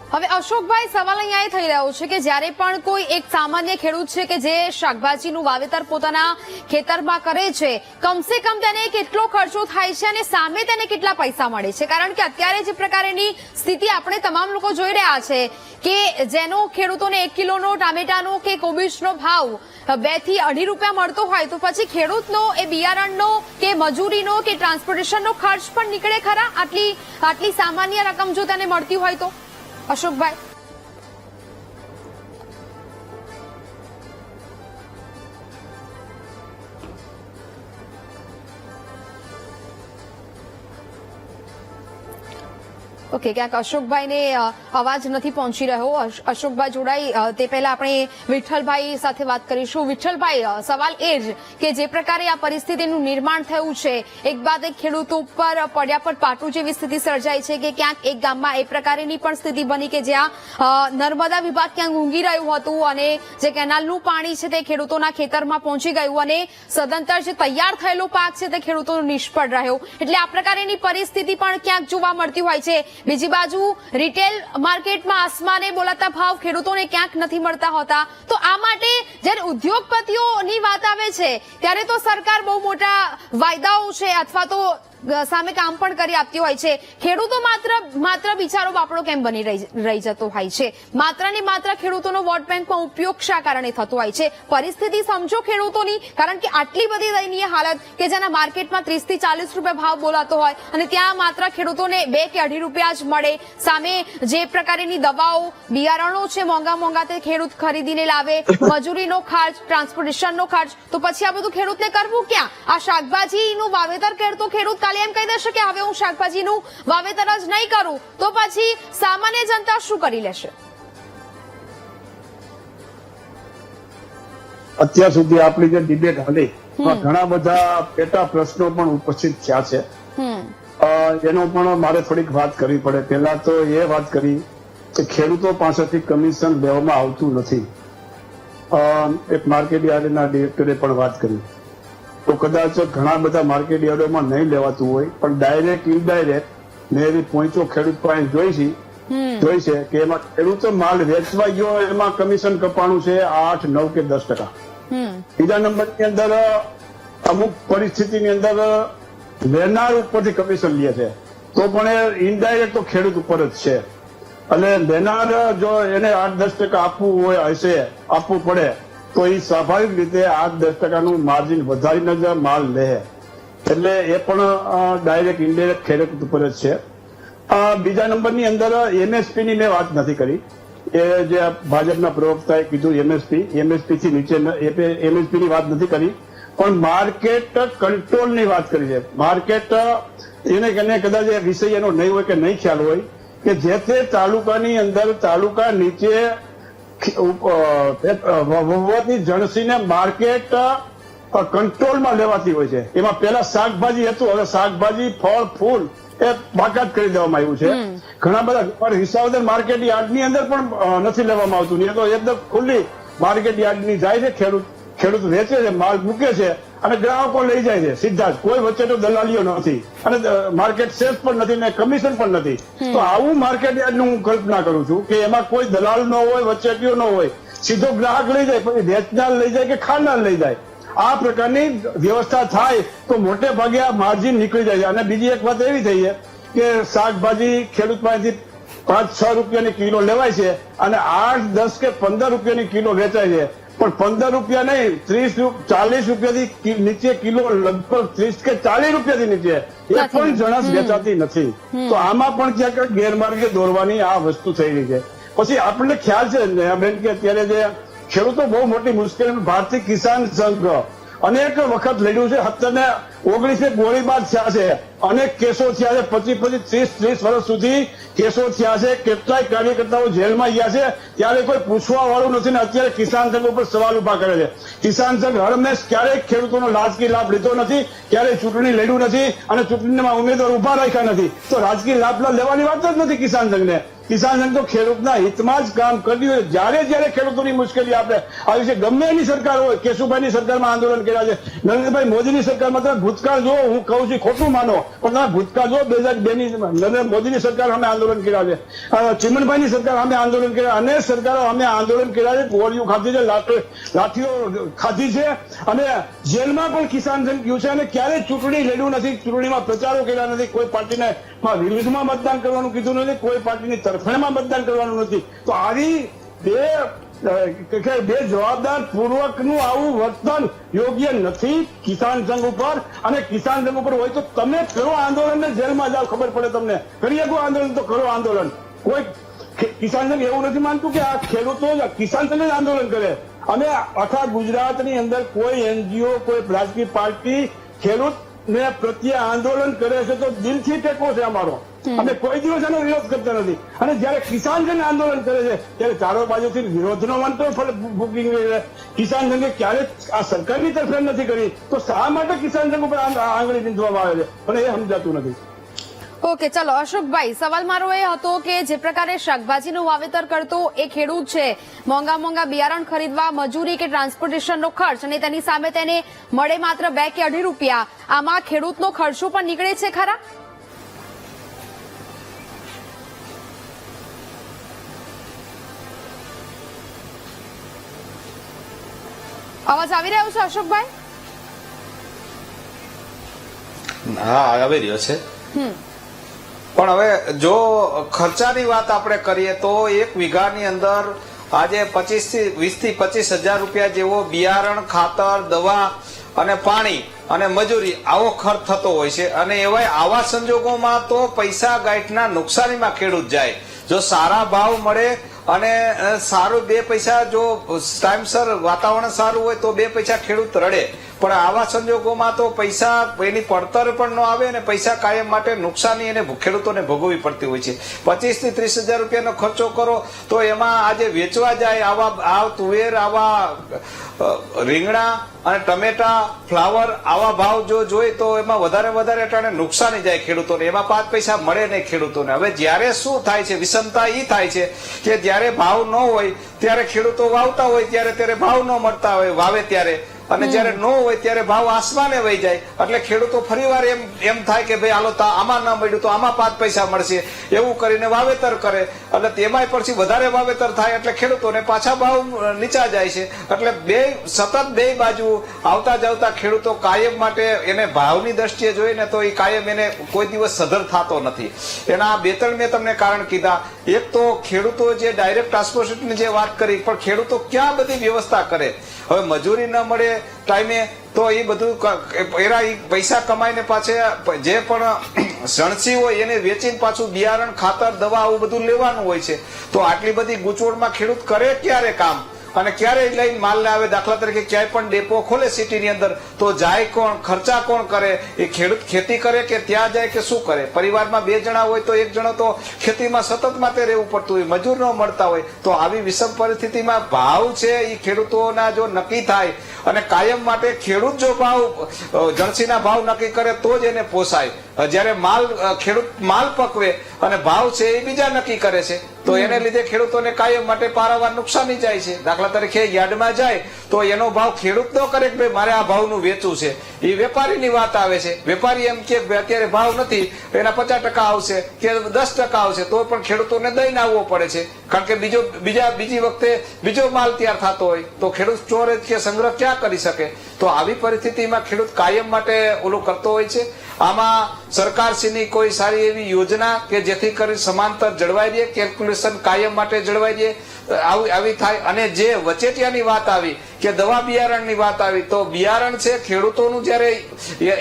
હવે અશોકભાઈ, સવાલ અહીંયા એ થઈ રહ્યો છે કે જ્યારે પણ કોઈ એક સામાન્ય ખેડૂત છે કે જે શાકભાજીનું વાવેતર પોતાના ખેતરમાં કરે છે, કમસે કમ તેને કેટલો ખર્ચો થાય છે અને સામે તેને કેટલા પૈસા મળે છે? કારણ કે અત્યારે જે પ્રકારની સ્થિતિ આપણે તમામ લોકો જોઈ રહ્યા છે કે જેનો ખેડૂતોને 1 કિલોનો ટામેટાનો કે કોબીજનો ભાવ 2 થી 2.5 રૂપિયા મળતો હોય તો પછી ખેડૂતનો એ બિયારણનો કે મજૂરીનો કે ટ્રાન્સપોર્ટેશનનો ખર્ચ પણ નીકળે ખરા? આટલી સામાન્ય રકમ જો તેને મળતી હોય તો અશોકભાઈ? ઓકે, ક્યાંક અશોકભાઈને અવાજ નથી પહોંચી રહ્યો. અશોકભાઈ જોડાઈ તે પહેલા આપણે વિઠ્ઠલભાઈ સાથે વાત કરીશું. વિઠ્ઠલભાઈ, સવાલ એ જ કે જે પ્રકારે આ પરિસ્થિતિનું નિર્માણ થયું છે, એક બાદ એક ખેડૂતો ઉપર પડ્યા પર પાટું જેવી સ્થિતિ સર્જાઈ છે કે ક્યાંક એક ગામમાં એ પ્રકારની પણ સ્થિતિ બની કે જ્યાં નર્મદા વિભાગ ક્યાંક ઊંઘી રહ્યું હતું અને જે કેનાલનું પાણી છે તે ખેડૂતોના ખેતરમાં પહોંચી ગયું અને સદંતર જે તૈયાર થયેલો પાક છે તે ખેડૂતોનો નિષ્ફળ રહ્યો. એટલે આ પ્રકારની પરિસ્થિતિ પણ ક્યાંક જોવા મળતી હોય છે. બીજી બાજુ રિટેલ માર્કેટમાં આસમાને બોલાતા ભાવ ખેડૂતોને ક્યાંક નથી મળતા હોતા. તો આ માટે જ્યારે ઉદ્યોગપતિઓની વાત આવે છે ત્યારે તો સરકાર બહુ મોટા વાયદાઓ છે અથવા તો સામે કામ પણ કરી આપતી હોય છે. ખેડૂતો માત્ર બિચારો બાપડો કેમ બની રહી જતો હોય છે? માત્ર ને માત્ર ખેડૂતોનો વોટ બેંકમાં ઉપયોગ શા કારણે થતો હોય છે? પરિસ્થિતિ સમજો ખેડૂતોની, કારણ કે આટલી બધી દયનીય હાલત કે જેના માર્કેટમાં 30 થી 40 રૂપિયા ભાવ બોલાતો હોય અને ત્યાં માત્ર ખેડૂતોને 2 કે 2.5 રૂપિયા જ મળે. સામે જે પ્રકારની દવાઓ, બિયારણો છે મોંઘા તે ખેડૂત ખરીદીને લાવે, મજૂરીનો ખર્ચ, ટ્રાન્સપોર્ટેશનનો ખર્ચ, તો પછી આ બધું ખેડૂતને કરવું ક્યાં? આ શાકભાજીનું વાવેતર કરતો ખેડૂત એમ કહી દેશે કે હવે હું શાકભાજીનું વાવેતર જ નહીં કરું, તો પછી સામાન્ય જનતા શું કરી લેશે? અત્યાર સુધી આપણી જે ડિબેટ હતી ઘણા બધા પેટા પ્રશ્નો પણ ઉપસ્થિત થયા છે. એનો પણ મારે થોડીક વાત કરવી પડે. પહેલા તો એ વાત કરી કે ખેડૂતો પાસેથી કમિશન લેવામાં આવતું નથી. એક માર્કેટ યાર્ડના ડિરેક્ટરે પણ વાત કરી. તો કદાચ ઘણા બધા માર્કેટ યાર્ડોમાં નહીં લેવાતું હોય, પણ ડાયરેક્ટ ઇનડાયરેક્ટ મેં એવી પોઈન્ટો ખેડૂત પાસે જોઈ છે કે એમાં ખેડૂતો માલ વેચવા ગયો એમાં કમિશન કપાણું છે 8, 9 કે 10%. બીજા નંબરની અંદર અમુક પરિસ્થિતિની અંદર લેનાર ઉપરથી કમિશન લે છે તો પણ એ ઇનડાયરેક્ટ તો ખેડૂત ઉપર જ છે. અને લેનાર જો એને 8-10% આપવું હોય આપવું પડે તો એ સ્વાભાવિક રીતે 8-10%નું માર્જિન વધારીને જ માલ લે. એટલે એ પણ ડાયરેક્ટ ઇનડાયરેક્ટ ખેડૂત ઉપર જ છે. બીજા નંબરની અંદર એમએસપી ની મેં વાત નથી કરી. એ જે ભાજપના પ્રવક્તાએ કીધું એમએસપી થી નીચે એમએસપી ની વાત નથી કરી, પણ માર્કેટ કંટ્રોલ ની વાત કરી છે. માર્કેટ એને કદાચ એ વિષય એનો નહીં હોય કે નહીં ખ્યાલ હોય કે જે તે તાલુકાની અંદર તાલુકા નીચે વહવતી જણસીને માર્કેટ કંટ્રોલમાં લેવાતી હોય છે. એમાં પેલા શાકભાજી હતું, હવે શાકભાજી, ફળ, ફૂલ એ બાકાત કરી દેવામાં આવ્યું છે. ઘણા બધા વિસાવદર માર્કેટ યાર્ડની અંદર પણ નથી લેવામાં આવતું. એ તો એકદમ ખુલ્લી માર્કેટ યાર્ડની જાય છે, ખેડૂત વેચે છે, માલ મૂકે છે અને ગ્રાહકો લઈ જાય છે સીધા જ. કોઈ વચ્ચે તો દલાલીઓ નથી અને માર્કેટ સેફ પણ નથી ને કમિશન પણ નથી. તો આવું માર્કેટ યાર્ડનું હું કલ્પના કરું છું કે એમાં કોઈ દલાલ ન હોય, વચ્ચેટીઓ ન હોય, સીધો ગ્રાહક લઈ જાય, પછી વેચનાર લઈ જાય કે ખાનાર લઈ જાય. આ પ્રકારની વ્યવસ્થા થાય તો મોટે ભાગે આ માર્જિન નીકળી જાય છે. અને બીજી એક વાત એવી થઈ છે કે શાકભાજી ખેડૂત પાસેથી 5-6 રૂપિયાની કિલો લેવાય છે અને 8, 10 કે 15 રૂપિયાની કિલો વેચાય છે. પણ 15 રૂપિયા નહીં, 30-40 રૂપિયાથી નીચે કિલો, લગભગ 30 કે 40 રૂપિયાથી નીચે એ પણ જણસ વેચાતી નથી. તો આમાં પણ ક્યાંક ગેરમાર્ગે દોરવાની આ વસ્તુ થઈ રહી છે. પછી આપણને ખ્યાલ છે બેન કે અત્યારે જે ખેડૂતો બહુ મોટી મુશ્કેલી, ભારતીય કિસાન સંઘ અનેક વખત લડ્યું છે. 17 ને 19 ગોળીબાર થયા છે, અનેક કેસો થયા છે, 25 30 વર્ષ સુધી કેસો થયા છે, કેટલાય કાર્યકર્તાઓ જેલમાં ગયા છે, ત્યારે કોઈ પૂછવા વાળું નથી. ને અત્યારે કિસાન સંઘ ઉપર સવાલ ઉભા કરે છે. કિસાન સંઘ હરમેશ ક્યારેય ખેડૂતોનો રાજકીય લાભ લીધો નથી, ક્યારેય ચૂંટણી લડ્યું નથી અને ચૂંટણીમાં ઉમેદવાર ઉભા રાખ્યા નથી. તો રાજકીય લાભ લેવાની વાત જ નથી કિસાન સંઘને. કિસાન સંઘ તો ખેડૂતના હિતમાં જ કામ કર્યું હોય. જયારે ખેડૂતોની મુશ્કેલી આપણે આવી છે, ગમે એની સરકાર હોય, કેશુભાઈની સરકારમાં આંદોલન કર્યા છે, નરેન્દ્રભાઈ મોદીની સરકારમાં તમે ભૂતકાળ જુઓ, હું કહું છું ખોટું માનો પણ તમે ભૂતકાળ જુઓ, 2002 નરેન્દ્ર મોદીની સરકાર સામે આંદોલન કર્યા છે, ચિમનભાઈની સરકાર સામે આંદોલન કર્યા, અનેક સરકારો સામે આંદોલન કર્યા છે, ગોળીઓ ખાધી છે, લાઠીઓ ખાધી છે અને જેલમાં પણ કિસાન સંઘ ગયું છે અને ક્યારેય ચૂંટણી લડ્યું નથી, ચૂંટણીમાં પ્રચારો કર્યા નથી, કોઈ પાર્ટીને વિરુદ્ધમાં મતદાન કરવાનું કીધું નથી, કોઈ પાર્ટીની તરફેણમાં મતદાન કરવાનું નથી. તો આવી બે જવાબદાર પૂર્વકનું આવું વર્તન યોગ્ય નથી કિસાન સંઘ ઉપર. અને કિસાન સંઘ ઉપર હોય તો તમે કરો આંદોલન ને જેલમાં જાઓ, ખબર પડે તમને. કરી શકો આંદોલન તો કરો આંદોલન. કોઈ કિસાન સંઘ એવું નથી માનતું કે આ ખેડૂતો કિસાન સંઘ જ આંદોલન કરે. અને આખા ગુજરાતની અંદર કોઈ એનજીઓ, કોઈ રાજકીય પાર્ટી ખેડૂતને પ્રત્યે આંદોલન કરે છે તો દિલથી ટેકો છે અમારો. અમે કોઈ દિવસ એનો વિરોધ કરતા નથી. અને જયારે કિસાન સંઘ આંદોલન કરે છે ત્યારે ચારો બાજુથી વિરોધનો મંત્ર ફૂંકી છે. કિસાન સંઘે ક્યારેક આ સરકારની તરફેણ નથી કરી, તો શા માટે કિસાન સંઘ ઉપર આંગળી નીંદવામાં આવે છે, પણ એ સમજાતું નથી. ઓકે, ચલો અશોકભાઈ, સવાલ મારો એ હતો કે જે પ્રકારે શાકભાજીનું વાવેતર કરતો એ ખેડૂત છે, મોંઘા બિયારણ ખરીદવા, મજૂરી કે ટ્રાન્સપોર્ટેશનનો ખર્ચ અને તેની સામે તેને મળે માત્ર 2 કે 2.5 રૂપિયા, આમાં ખેડૂતનો ખર્ચો પણ નીકળે છે ખરા? અવાજ આવી રહ્યો છે અશોકભાઈ? હા, આવી રહ્યો છે. પણ હવે જો ખર્ચાની વાત આપણે કરીએ તો 1 વીઘાની અંદર આજે 20 થી 25 હજાર રૂપિયા જેવો બિયારણ, ખાતર, દવા અને પાણી અને મજૂરી આવો ખર્ચ થતો હોય છે. અને એવાય આવા સંજોગોમાં તો પૈસા ગાંઠના નુકસાનીમાં ખેડૂત જાય. જો સારા ભાવ મળે અને સારું 2 પૈસા જો ટાઈમસર વાતાવરણ સારું હોય તો 2 પૈસા ખેડૂત રડે. પણ આવા સંજોગોમાં તો પૈસા એની પડતર પણ ન આવે અને પૈસા કાયમ માટે નુકસાની એને ખેડૂતોને ભોગવવી પડતી હોય છે. 25 થી 30 હજાર રૂપિયાનો ખર્ચો કરો તો એમાં આજે વેચવા જાય આવા તુવેર, આવા રીંગણા અને ટમેટા, ફ્લાવર આવા ભાવ જો જોઈ તો એમાં વધારે અટાણે નુકસાની જાય ખેડૂતોને, એમાં 5 પૈસા મળે નહીં ખેડૂતોને. હવે જ્યારે શું થાય છે, વિષમતા એ થાય છે કે જ્યારે ભાવ ન હોય ત્યારે ખેડૂતો વાવતા હોય ત્યારે ભાવ ન મળતા હોય વાવે ત્યારે, અને જયારે ન હોય ત્યારે ભાવ આસમાને વહી જાય. એટલે ખેડૂતો ફરીવાર એમ થાય કે ભાઈ હાલો આમાં ન મળ્યું તો આમાં 5 પૈસા મળશે, એવું કરીને વાવેતર કરે. એટલે તેમાંય પછી વધારે વાવેતર થાય એટલે ખેડૂતોને પાછા ભાવ નીચા જાય છે. એટલે સતત બે બાજુ આવતા જવતા ખેડૂતો કાયમ માટે એને ભાવની દ્રષ્ટિએ જોઈને તો એ કાયમ એને કોઈ દિવસ સધર થતો નથી. એના 2-3 મેં તમને કારણ કીધા. એક તો ખેડૂતો જે ડાયરેક્ટ ટ્રાન્સપોર્ટેશનની જે વાત કરી, પણ ખેડૂતો ક્યાં બધી વ્યવસ્થા કરે. હવે મજૂરી ન મળે ટાઈમે તો એ બધું એના પૈસા કમાઈને પાછે જે પણ સણસી હોય એને વેચીને પાછું બિયારણ, ખાતર, દવા આવું બધું લેવાનું હોય છે. તો આટલી બધી ગૂંચવણમાં ખેડૂત કરે ક્યારે કામ અને ક્યારે લઈને માલ લાવે? દાખલા તરીકે ક્યાંય પણ ડેપો ખોલે સિટીની અંદર તો જાય કોણ, ખર્ચા કોણ કરે? એ ખેડૂત ખેતી કરે કે ત્યાં જાય કે શું કરે? પરિવારમાં 2 જણા હોય તો 1 જણો તો ખેતીમાં સતત માટે રહેવું પડતું હોય, મજૂર ન મળતા હોય. તો આવી વિષમ પરિસ્થિતિમાં ભાવ છે એ ખેડૂતોના જો નક્કી થાય અને કાયમ માટે ખેડૂત જો ભાવ જણસીના ભાવ નક્કી કરે તો જ એને પોસાય. જયારે ખેડૂત માલ પકવે અને ભાવ છે એ બીજા નક્કી કરે છે તો એને લીધે ખેડૂતોને કાયમ માટે પારાવાર નુકસાની જાય છે. દાખલા તરીકે યાર્ડમાં જાય તો એનો ભાવ ખેડૂત ન કરે કે ભાઈ મારે આ ભાવનું વેચવું છે, એ વેપારીની વાત આવે છે. વેપારી એમ કે અત્યારે ભાવ નથી, એના 50% આવશે કે 10% આવશે તો પણ ખેડૂતોને દઈને આવવો પડે છે, કારણ કે બીજી વખતે બીજો માલ તૈયાર થતો હોય તો ખેડૂત સ્ટોરેજ કે સંગ્રહ ક્યાં કરી શકે? તો આવી પરિસ્થિતિમાં ખેડૂત કાયમ માટે ઓલું કરતો હોય છે. આમાં સરકારશ્રીની કોઈ સારી એવી યોજના કે જેથી કરી સમાંતર જળવાઈ રહે, કેલ્ક્યુલેશન કાયમ માટે જળવાઈ રહે, આવી થાય. અને જે વચેટિયાની વાત આવી કે દવા બિયારણની વાત આવી, તો બિયારણ છે ખેડૂતોનું જયારે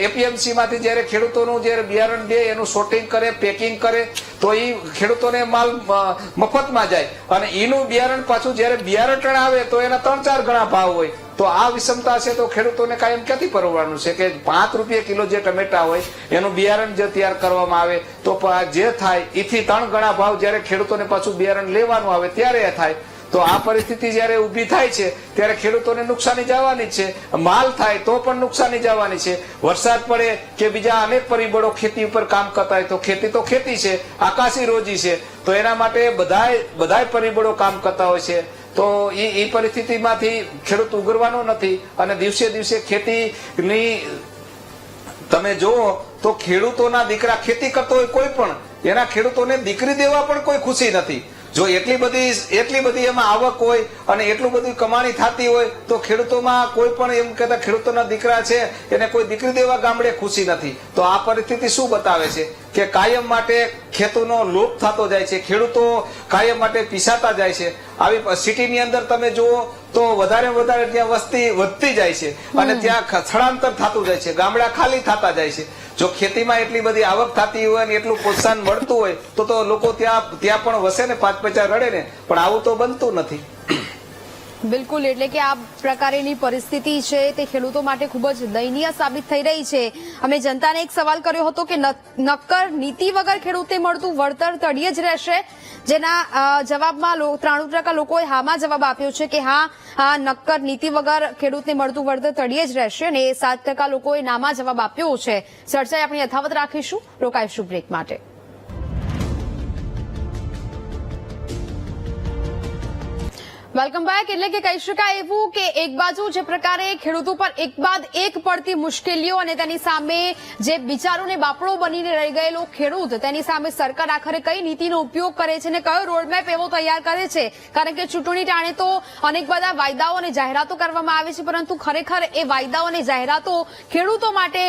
એપીએમસી માંથી જયારે ખેડૂતોનું જયારે બિયારણ દે એનું સોર્ટિંગ કરે, પેકિંગ કરે તો એ ખેડૂતોને માલ મફતમાં જાય. અને એનું બિયારણ પાછું જયારે બિયારણ આવે તો એના 3-4 ગણા ભાવ હોય. તો આ વિષમતા છે તો ખેડૂતોને કાયમ ક્યાંથી પરવડવાનું છે કે 5 રૂપિયા કિલો જે ટમેટા હોય એનું બિયારણ જે તૈયાર કરવામાં આવે તો જે થાય એથી 3 ગણા ભાવ જ્યારે ખેડૂતોને પાછું બિયારણ લેવાનું આવે ત્યારે થાય. તો આ પરિસ્થિતિ જયારે ઉભી થાય છે ત્યારે ખેડૂતોને નુકસાની જવાની છે. માલ થાય તો પણ નુકસાની જવાની છે. વરસાદ પડે કે બીજા અનેક પરિબળો ખેતી ઉપર કામ કરતા હોય તો ખેતી છે, આકાશી રોજી છે, તો એના માટે બધાય પરિબળો કામ કરતા હોય છે. તો એ પરિસ્થિતિમાંથી ખેડૂત ઉગરવાનો નથી અને દિવસે દિવસે ખેતીની તમે જુઓ તો ખેડૂતોના દીકરા ખેતી કરતો હોય કોઈ પણ એના ખેડૂતોને દીકરી દેવા પણ કોઈ ખુશી નથી. જો એટલી બધી એમાં આવક હોય અને એટલું બધું કમાણી થતી હોય તો ખેડૂતોમાં કોઈ પણ એમ કહેતા ખેડૂતોના દીકરા છે એને કોઈ દીકરી દેવા ગામડે ખુશી નથી. તો આ પરિસ્થિતિ શું બતાવે છે કે કાયમ માટે ખેતૂનો લોપ થતો જાય છે, ખેડૂતો કાયમ માટે પીસાતા જાય છે. આવી સિટીની અંદર તમે જુઓ તો વધારે ત્યાં વસ્તી વધતી જાય છે અને ત્યાં સ્થળાંતર થતું જાય છે, ગામડા ખાલી થતા જાય છે. જો ખેતીમાં એટલી બધી આવક થતી હોય ને એટલું પ્રોત્સાહન મળતું હોય તો લોકો ત્યાં પણ વસે ને 5 પૈસા રડે ને, પણ આવું તો બનતું નથી. બિલકુલ, એટલે કે આ પ્રકારની પરિસ્થિતિ છે તે ખેડૂતો માટે ખૂબ જ દયનીય સાબિત થઈ રહી છે. અમે જનતાને એક સવાલ કર્યો હતો કે નક્કર નીતિ વગર ખેડૂતે મળતું વળતર તળિયે જ રહેશે, જેના જવાબમાં 93% લોકોએ હામાં જવાબ આપ્યો છે કે હા, નક્કર નીતિ વગર ખેડૂતને મળતું વળતર તળિયે જ રહેશે, અને 7% લોકોએ નામાં જવાબ આપ્યો છે. ચર્ચા આપણે યથાવત રાખીશું, રોકાઈશું બ્રેક માટે. Welcome back. એટલે કે કહી શકાય એવું કે એક બાજુ જે પ્રકારે ખેડૂતો પર એક બાદ એક પડતી મુશ્કેલીઓ અને તેની સામે જે બિચારોને બાપડો બનીને રહી ગયેલો ખેડૂત, તેની સામે સરકાર આખરે કઈ નીતિનો ઉપયોગ કરે છે અને કયો રોડમેપ એવો તૈયાર કરે છે. કારણ કે ચૂંટણી ટાણે તો અનેક બધા વાયદાઓ અને જાહેરાતો કરવામાં આવે છે, પરંતુ ખરેખર એ વાયદાઓ અને જાહેરાતો ખેડૂતો માટે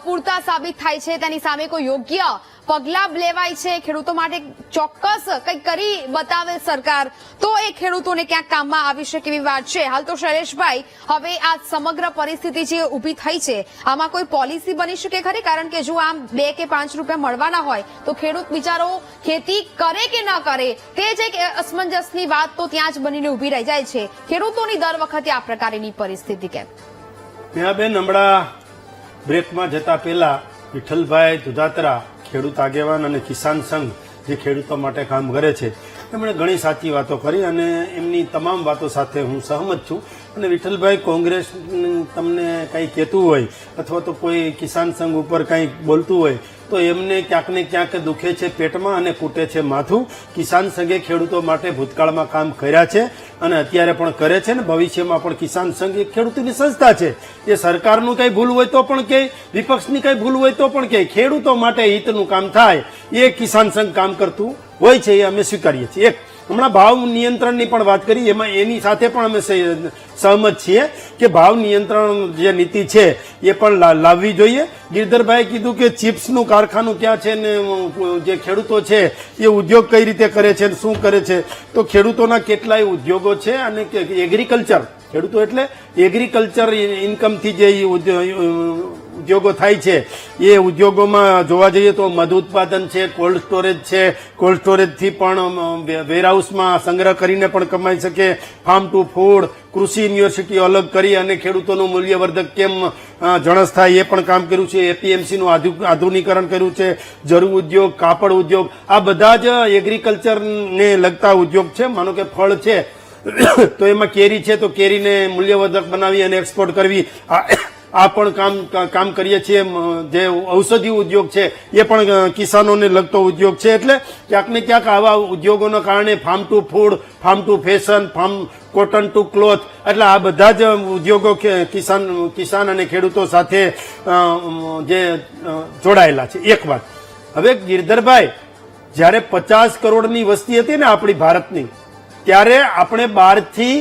પૂરતા સાબિત થાય છે તેની સામે કોઈ યોગ્ય પગલા લેવાય છે, ખેડૂતો માટે ચોક્કસ કંઈક કરી બતાવે સરકાર તો એ ખેડૂતોને ક્યાંક કામમાં આવી શકે એવી વાત છે. હાલ તો શૈલેષભાઈ, હવે આ સમગ્ર પરિસ્થિતિ જે ઉભી થઈ છે આમાં કોઈ પોલિસી બની શકે ખરી? કારણ કે જો આમ 2 કે 5 રૂપિયા મળવાના હોય તો ખેડૂત બિચારો ખેતી કરે કે ન કરે તે જ એક અસમંજસની વાત તો ત્યાં જ બનીને ઉભી રહી જાય છે. ખેડૂતોની દર વખતે આ પ્રકારની પરિસ્થિતિ કેમ? બેન, હમણાં બ્રેકમાં જતા પહેલા વિઠ્ઠલભાઈ દુધાત્રા, ખેડૂત આગેવાન અને કિસાન સંઘ જે ખેડૂતો માટે કામ કરે છે, એમણે ઘણી સાચી વાતો કરી અને એમની તમામ વાતો સાથે હું સહમત છું. અને વિઠ્ઠલભાઈ, કોંગ્રેસ તમને કંઈ કહેતું હોય અથવા તો કોઈ કિસાન સંઘ ઉપર કંઈ બોલતું હોય તો એમને ક્યાંક ને ક્યાંક દુખે છે પેટમાં અને કૂટે છે માથું. કિસાન સંઘે ખેડૂતો માટે ભૂતકાળમાં કામ કર્યા છે અને અત્યારે પણ કરે છે ને ભવિષ્યમાં પણ. કિસાન સંઘ એક ખેડૂતોની સંસ્થા છે. એ સરકારનું કંઈ ભૂલ હોય તો પણ કે વિપક્ષની કંઈ ભૂલ હોય તો પણ કે ખેડૂતો માટે હિતનું કામ થાય એ કિસાન સંઘ કામ કરતું હોય છે, એ અમે સ્વીકારીએ છીએ. એક હમણાં ભાવ નિયંત્રણની પણ વાત કરી, એમાં એની સાથે પણ અમે સહમત છીએ કે ભાવ નિયંત્રણ જે નીતિ છે એ પણ લાવવી જોઈએ. ગિરધરભાઈએ કીધું કે ચિપ્સનું કારખાનું ક્યાં છે ને જે ખેડૂતો છે એ ઉદ્યોગ કઈ રીતે કરે છે, શું કરે છે. તો ખેડૂતોના કેટલાય ઉદ્યોગો છે અને એગ્રીકલ્ચર, ખેડૂતો એટલે એગ્રીકલ્ચર ઇન્કમથી જે ઉદ્યોગો થાય છે એ ઉદ્યોગોમાં જોવા જઈએ તો મધ ઉત્પાદન છે, કોલ્ડ સ્ટોરેજ છે, કોલ્ડ સ્ટોરેજથી પણ વેરહાઉસમાં સંગ્રહ કરીને પણ કમાઈ શકે, ફાર્મ ટુ ફૂડ, કૃષિ યુનિવર્સિટીઓ અલગ કરી અને ખેડૂતોનું મૂલ્યવર્ધક કેમ જણસ થાય એ પણ કામ કર્યું છે. એપીએમસીનું આધુનિકરણ કર્યું છે, જરૂ ઉદ્યોગ, કાપડ ઉદ્યોગ, આ બધા જ એગ્રીકલ્ચરને લગતા ઉદ્યોગ છે. માનો કે ફળ છે તો એમાં કેરી છે તો કેરીને મૂલ્યવર્ધક બનાવી અને એક્સપોર્ટ કરવી, આ પણ કામ કરીએ છીએ. જે ઔષધિ ઉદ્યોગ છે એ પણ કિસાનોને લગતો ઉદ્યોગ છે. એટલે ક્યાંક ને ક્યાંક આવા ઉદ્યોગોના કારણે farm to food, farm to fashion, cotton to cloth, એટલે આ બધા જ ઉદ્યોગો કિસાન અને ખેડૂતો સાથે જે જોડાયેલા છે. એક વાત, હવે ગિરધરભાઈ, જ્યારે 50 કરોડની વસ્તી હતી ને આપણી ભારતની, ત્યારે આપણે બહારથી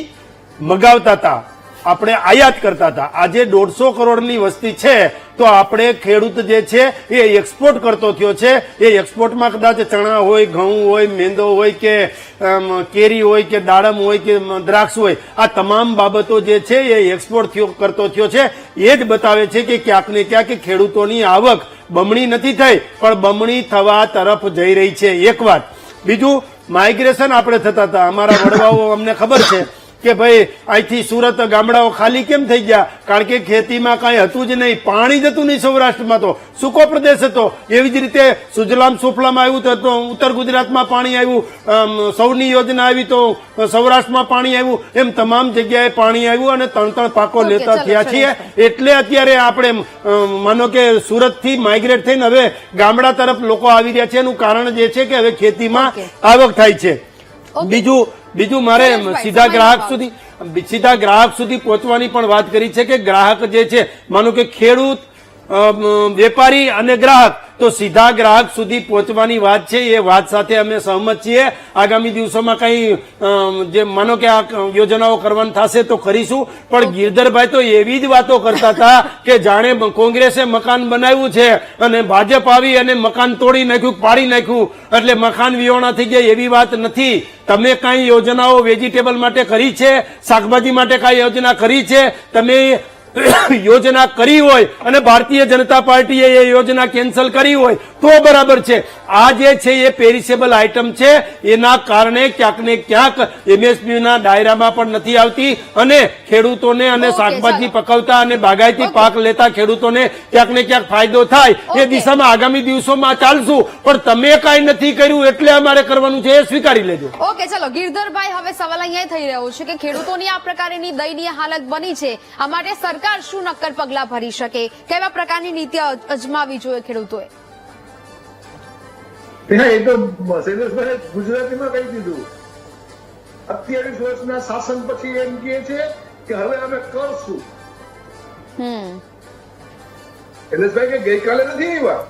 મગાવતા હતા, આપણે આયાત કરતા હતા. આજે 150 કરોડની વસ્તી છે તો આપણે ખેડૂત જે છે એ એક્સપોર્ટ કરતો થયો છે. એ એક્સપોર્ટમાં કદાચ ચણા હોય, ઘઉં હોય, મેંદો હોય કે કેરી હોય કે દાડમ હોય કે દ્રાક્ષ હોય, આ તમામ બાબતો જે છે એ એક્સપોર્ટ કરતો થયો છે. એ જ બતાવે છે કે ક્યાંક ને ક્યાંક ખેડૂતોની આવક બમણી નથી થઈ પણ બમણી થવા તરફ જઈ રહી છે. એક વાત. બીજું, માઇગ્રેશન આપણે થતા હતા, અમારા વડવાઓ અમને ખબર છે કે ભાઈ અહીંથી સુરત ગામડાઓ ખાલી કેમ થઈ ગયા? કારણ કે ખેતીમાં કાંઈ હતું જ નહીં, પાણી જ હતું નહીં. સૌરાષ્ટ્રમાં તો સૂકો પ્રદેશ હતો. એવી જ રીતે સુજલામ સુફલામ આવ્યું તો ઉત્તર ગુજરાતમાં પાણી આવ્યું, સૌની યોજના આવી તો સૌરાષ્ટ્રમાં પાણી આવ્યું. એમ તમામ જગ્યાએ પાણી આવ્યું અને ત્રણ પાકો ઓકે, લેતા ચાલો, થયા છીએ. એટલે અત્યારે આપણે માનો કે સુરત થી માઇગ્રેટ થઈને હવે ગામડા તરફ લોકો આવી રહ્યા છે. એનું કારણ જે છે કે હવે ખેતીમાં ઓકે. આવક થાય છે. ઓકે. બીજું મારે સુરેશભાઈ, સીધા સમયનો ગ્રાહક સુધી પહોંચવાની પણ વાત કરી છે કે ગ્રાહક જે છે, માનો કે ખેડૂત, વેપારી અને ગ્રાહક, તો સીધા ગ્રાહક સુધી પહોંચવાની વાત છે. એ વાત સાથે અમે સહમત છીએ. આગામી દિવસોમાં કઈ જે માનો કે આ યોજનાઓ કરવાની થશે તો કરીશું. પણ ગિરધરભાઈ તો એવી જ વાતો કરતા હતા કે જાણે કોંગ્રેસે મકાન બનાવ્યું છે અને ભાજપ આવી અને મકાન તોડી નાખ્યું, પાડી નાખ્યું, એટલે મકાન વિહોણા થઈ ગયા. એવી વાત નથી. તમે કઈ યોજનાઓ વેજીટેબલ માટે કરી છે, શાકભાજી માટે કઈ યોજના કરી છે? તમે યોજના કરી હોય અને ભારતીય જનતા પાર્ટીએ એ યોજના કેન્સલ કરી હોય તો બરાબર છે. આ જે છે એ પેરિસેબલ આઇટમ છે, એના કારણે ક્યાંક ને ક્યાંક MSP ના દાયરામાં પણ નથી આવતી અને ખેડૂતોને અને ઓકે, શાકભાજી ચાલો. પકવતા અને બાગાયતી ઓકે. પાક લેતા ખેડૂતોને ક્યાંક ને ક્યાંક ફાયદો થાય. એ ઓકે. દિશામાં આગામી દિવસોમાં ચાલશું. પણ તમે કાંઈ નથી કર્યું એટલે અમારે કરવાનું છે, એ સ્વીકારી લેજો. ઓકે, ચલો ગિરધરભાઈ, હવે સવાલ અહીંયા થઈ રહ્યો છે કે ખેડૂતોની આ પ્રકારની દયનીય હાલત બની છે, આ માટે સરકાર શું નક્કર પગલા ભરી શકે? કેવા પ્રકારની નીતિ અજમાવી જોઈએ ખેડૂતોએ? એ તો શૈલેષભાઈ ગુજરાતીમાં કહી દીધું. 28 વર્ષના શાસન પછી એમ કહે છે કે હવે અમે કરશું. શૈલેષભાઈ કે ગઈકાલે નથી આવ્યા.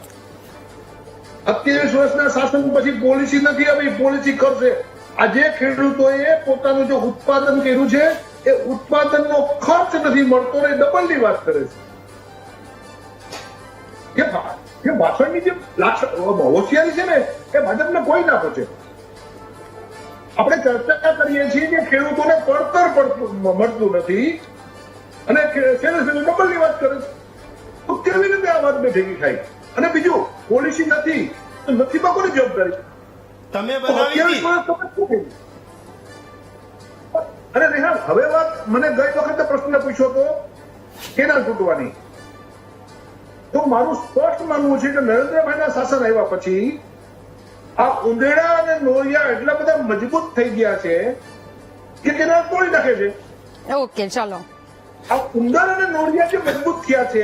28 વર્ષના શાસન પછી પોલિસી નથી આવી, પોલિસી કરશે. આજે ખેડૂતોએ પોતાનું જે ઉત્પાદન કર્યું છે એ ઉત્પાદનનો ખર્ચ નથી મળતો ને ડબલની વાત કરે છે. કે ભાષણની જે હોશિયારી છે ને એ ભાજપને કોઈ ના પહોંચે. આપણે ચર્ચા કરીએ છીએ કે ખેડૂતોને પડતર મળતું નથી અને ડબલની વાત કરે છે. તો કેવી રીતે આ વાત ભેગી થાય? અને બીજું, પોલિસી નથી તો નથીમાં કોની જવાબદારી? તમે તો 28 વર્ષ તમે શું કર્યું? અરે રેહાન, હવે વાત મને ગઈ વખતે પ્રશ્ન પૂછ્યો તો કેનાલ તૂટવાની. તો મારું સ્પષ્ટ માનવું છે કે નરેન્દ્રભાઈના શાસન આવ્યા પછી આ ઉંદેડા અને નોરિયા એટલા બધા મજબૂત થઈ ગયા છે કે કેનાલ તોડી નાખે છે. ઓકે, ચલો. આ ઉંદર અને નોરિયા જે મજબૂત થયા છે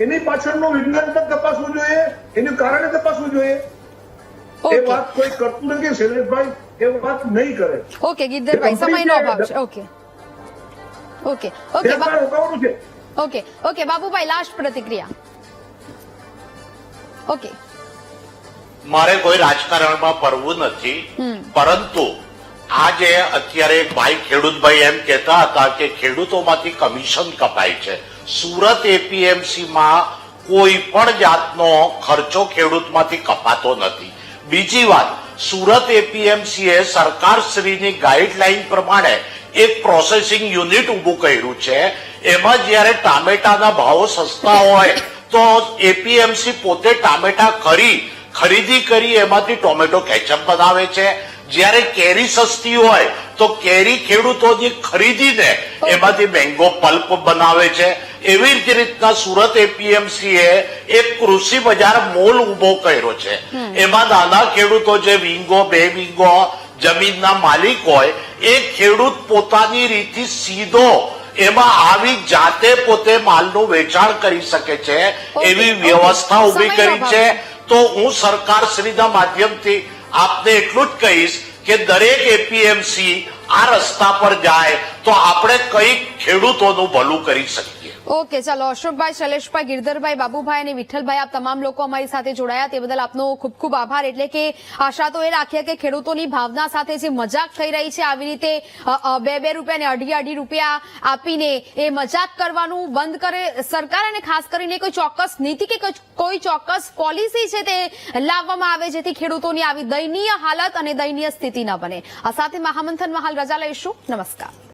એની પાછળનું વિજ્ઞાન તપાસવું જોઈએ, એનું કારણે તપાસવું જોઈએ. એ ઓકે. વાત કોઈ કરતું નથી. શૈલેષભાઈ એ વાત નહીં કરે. ઓકે ગિરધરભાઈ, સમયનો અભાવ છે. ઓકે ઓકે ઓકે વેપાર રોકાવાનું છે. ઓકે ઓકે બાબુભાઈ, લાસ્ટ પ્રતિક્રિયા. ઓકે, મારે કોઈ રાજકારણમાં પડવું નથી, પરંતુ આજે અત્યારે ભાઈ ખેડૂતભાઈ એમ કહેતા હતા કે ખેડૂતોમાંથી કમિશન કપાય છે. સુરત એપીએમસીમાં કોઈ પણ જાતનો ખર્ચો ખેડૂતમાંથી કપાતો નથી. બીજી વાત, સુરત એપીએમસીએ સરકારશ્રીની ગાઈડલાઈન પ્રમાણે એક પ્રોસેસિંગ યુનિટ ઉભું કર્યું છે. એમાં જયારે ટામેટાના ભાવો સસ્તા હોય તો એપીએમસી પોતે ટામેટા ખરીદી કરી એમાંથી ટોમેટો કેચઅપ બનાવે છે. જ્યારે કેરી સસ્તી હોય તો કેરી ખેડૂતોની ખરીદીને એમાંથી મેંગો પલ્પ બનાવે છે. એવી જ રીતના સુરત એપીએમસીએ એક કૃષિ બજાર મોલ ઉભો કર્યો છે. એમાં નાના ખેડૂતો જે વીંગો 2 વીંગો જમીનના માલિક હોય એ ખેડૂત પોતાની રીતથી સીધો એમાં આવી જાતે પોતે માલનું વેચાણ કરી શકે છે. એવી વ્યવસ્થા ઉભી કરી છે. તો હું સરકારશ્રીના માધ્યમથી આપને એટલું જ કહીશ કે દરેક એપીએમસી આ રસ્તા પર જાય તો આપણે કંઈક ખેડૂતોનું ભલું કરી શકીએ. ઓકે, ચાલો. અશોકભાઈ, શૈલેષભાઈ, ગિરધરભાઈ, બાબુભાઈ અને વિઠ્ઠલભાઈ, આપ તમામ લોકો અમારી સાથે જોડાયા તે બદલ આપનો ખૂબ ખૂબ આભાર. એટલે કે આશા તો એ રાખીએ કે ખેડૂતોની ભાવના સાથે જે મજાક થઈ રહી છે, આવી રીતે 2 રૂપિયા અને 2.5 રૂપિયા આપીને એ મજાક કરવાનું બંધ કરે સરકાર, અને ખાસ કરીને કોઈ ચોક્કસ નીતિ કે કોઈ ચોક્કસ પોલિસી છે તે લાવવામાં આવે જેથી ખેડૂતોની આવી દયનીય હાલત અને દયનીય સ્થિતિ ન બને. આ સાથે મહામંથનમાં હાલ રજા લઈશું. નમસ્કાર.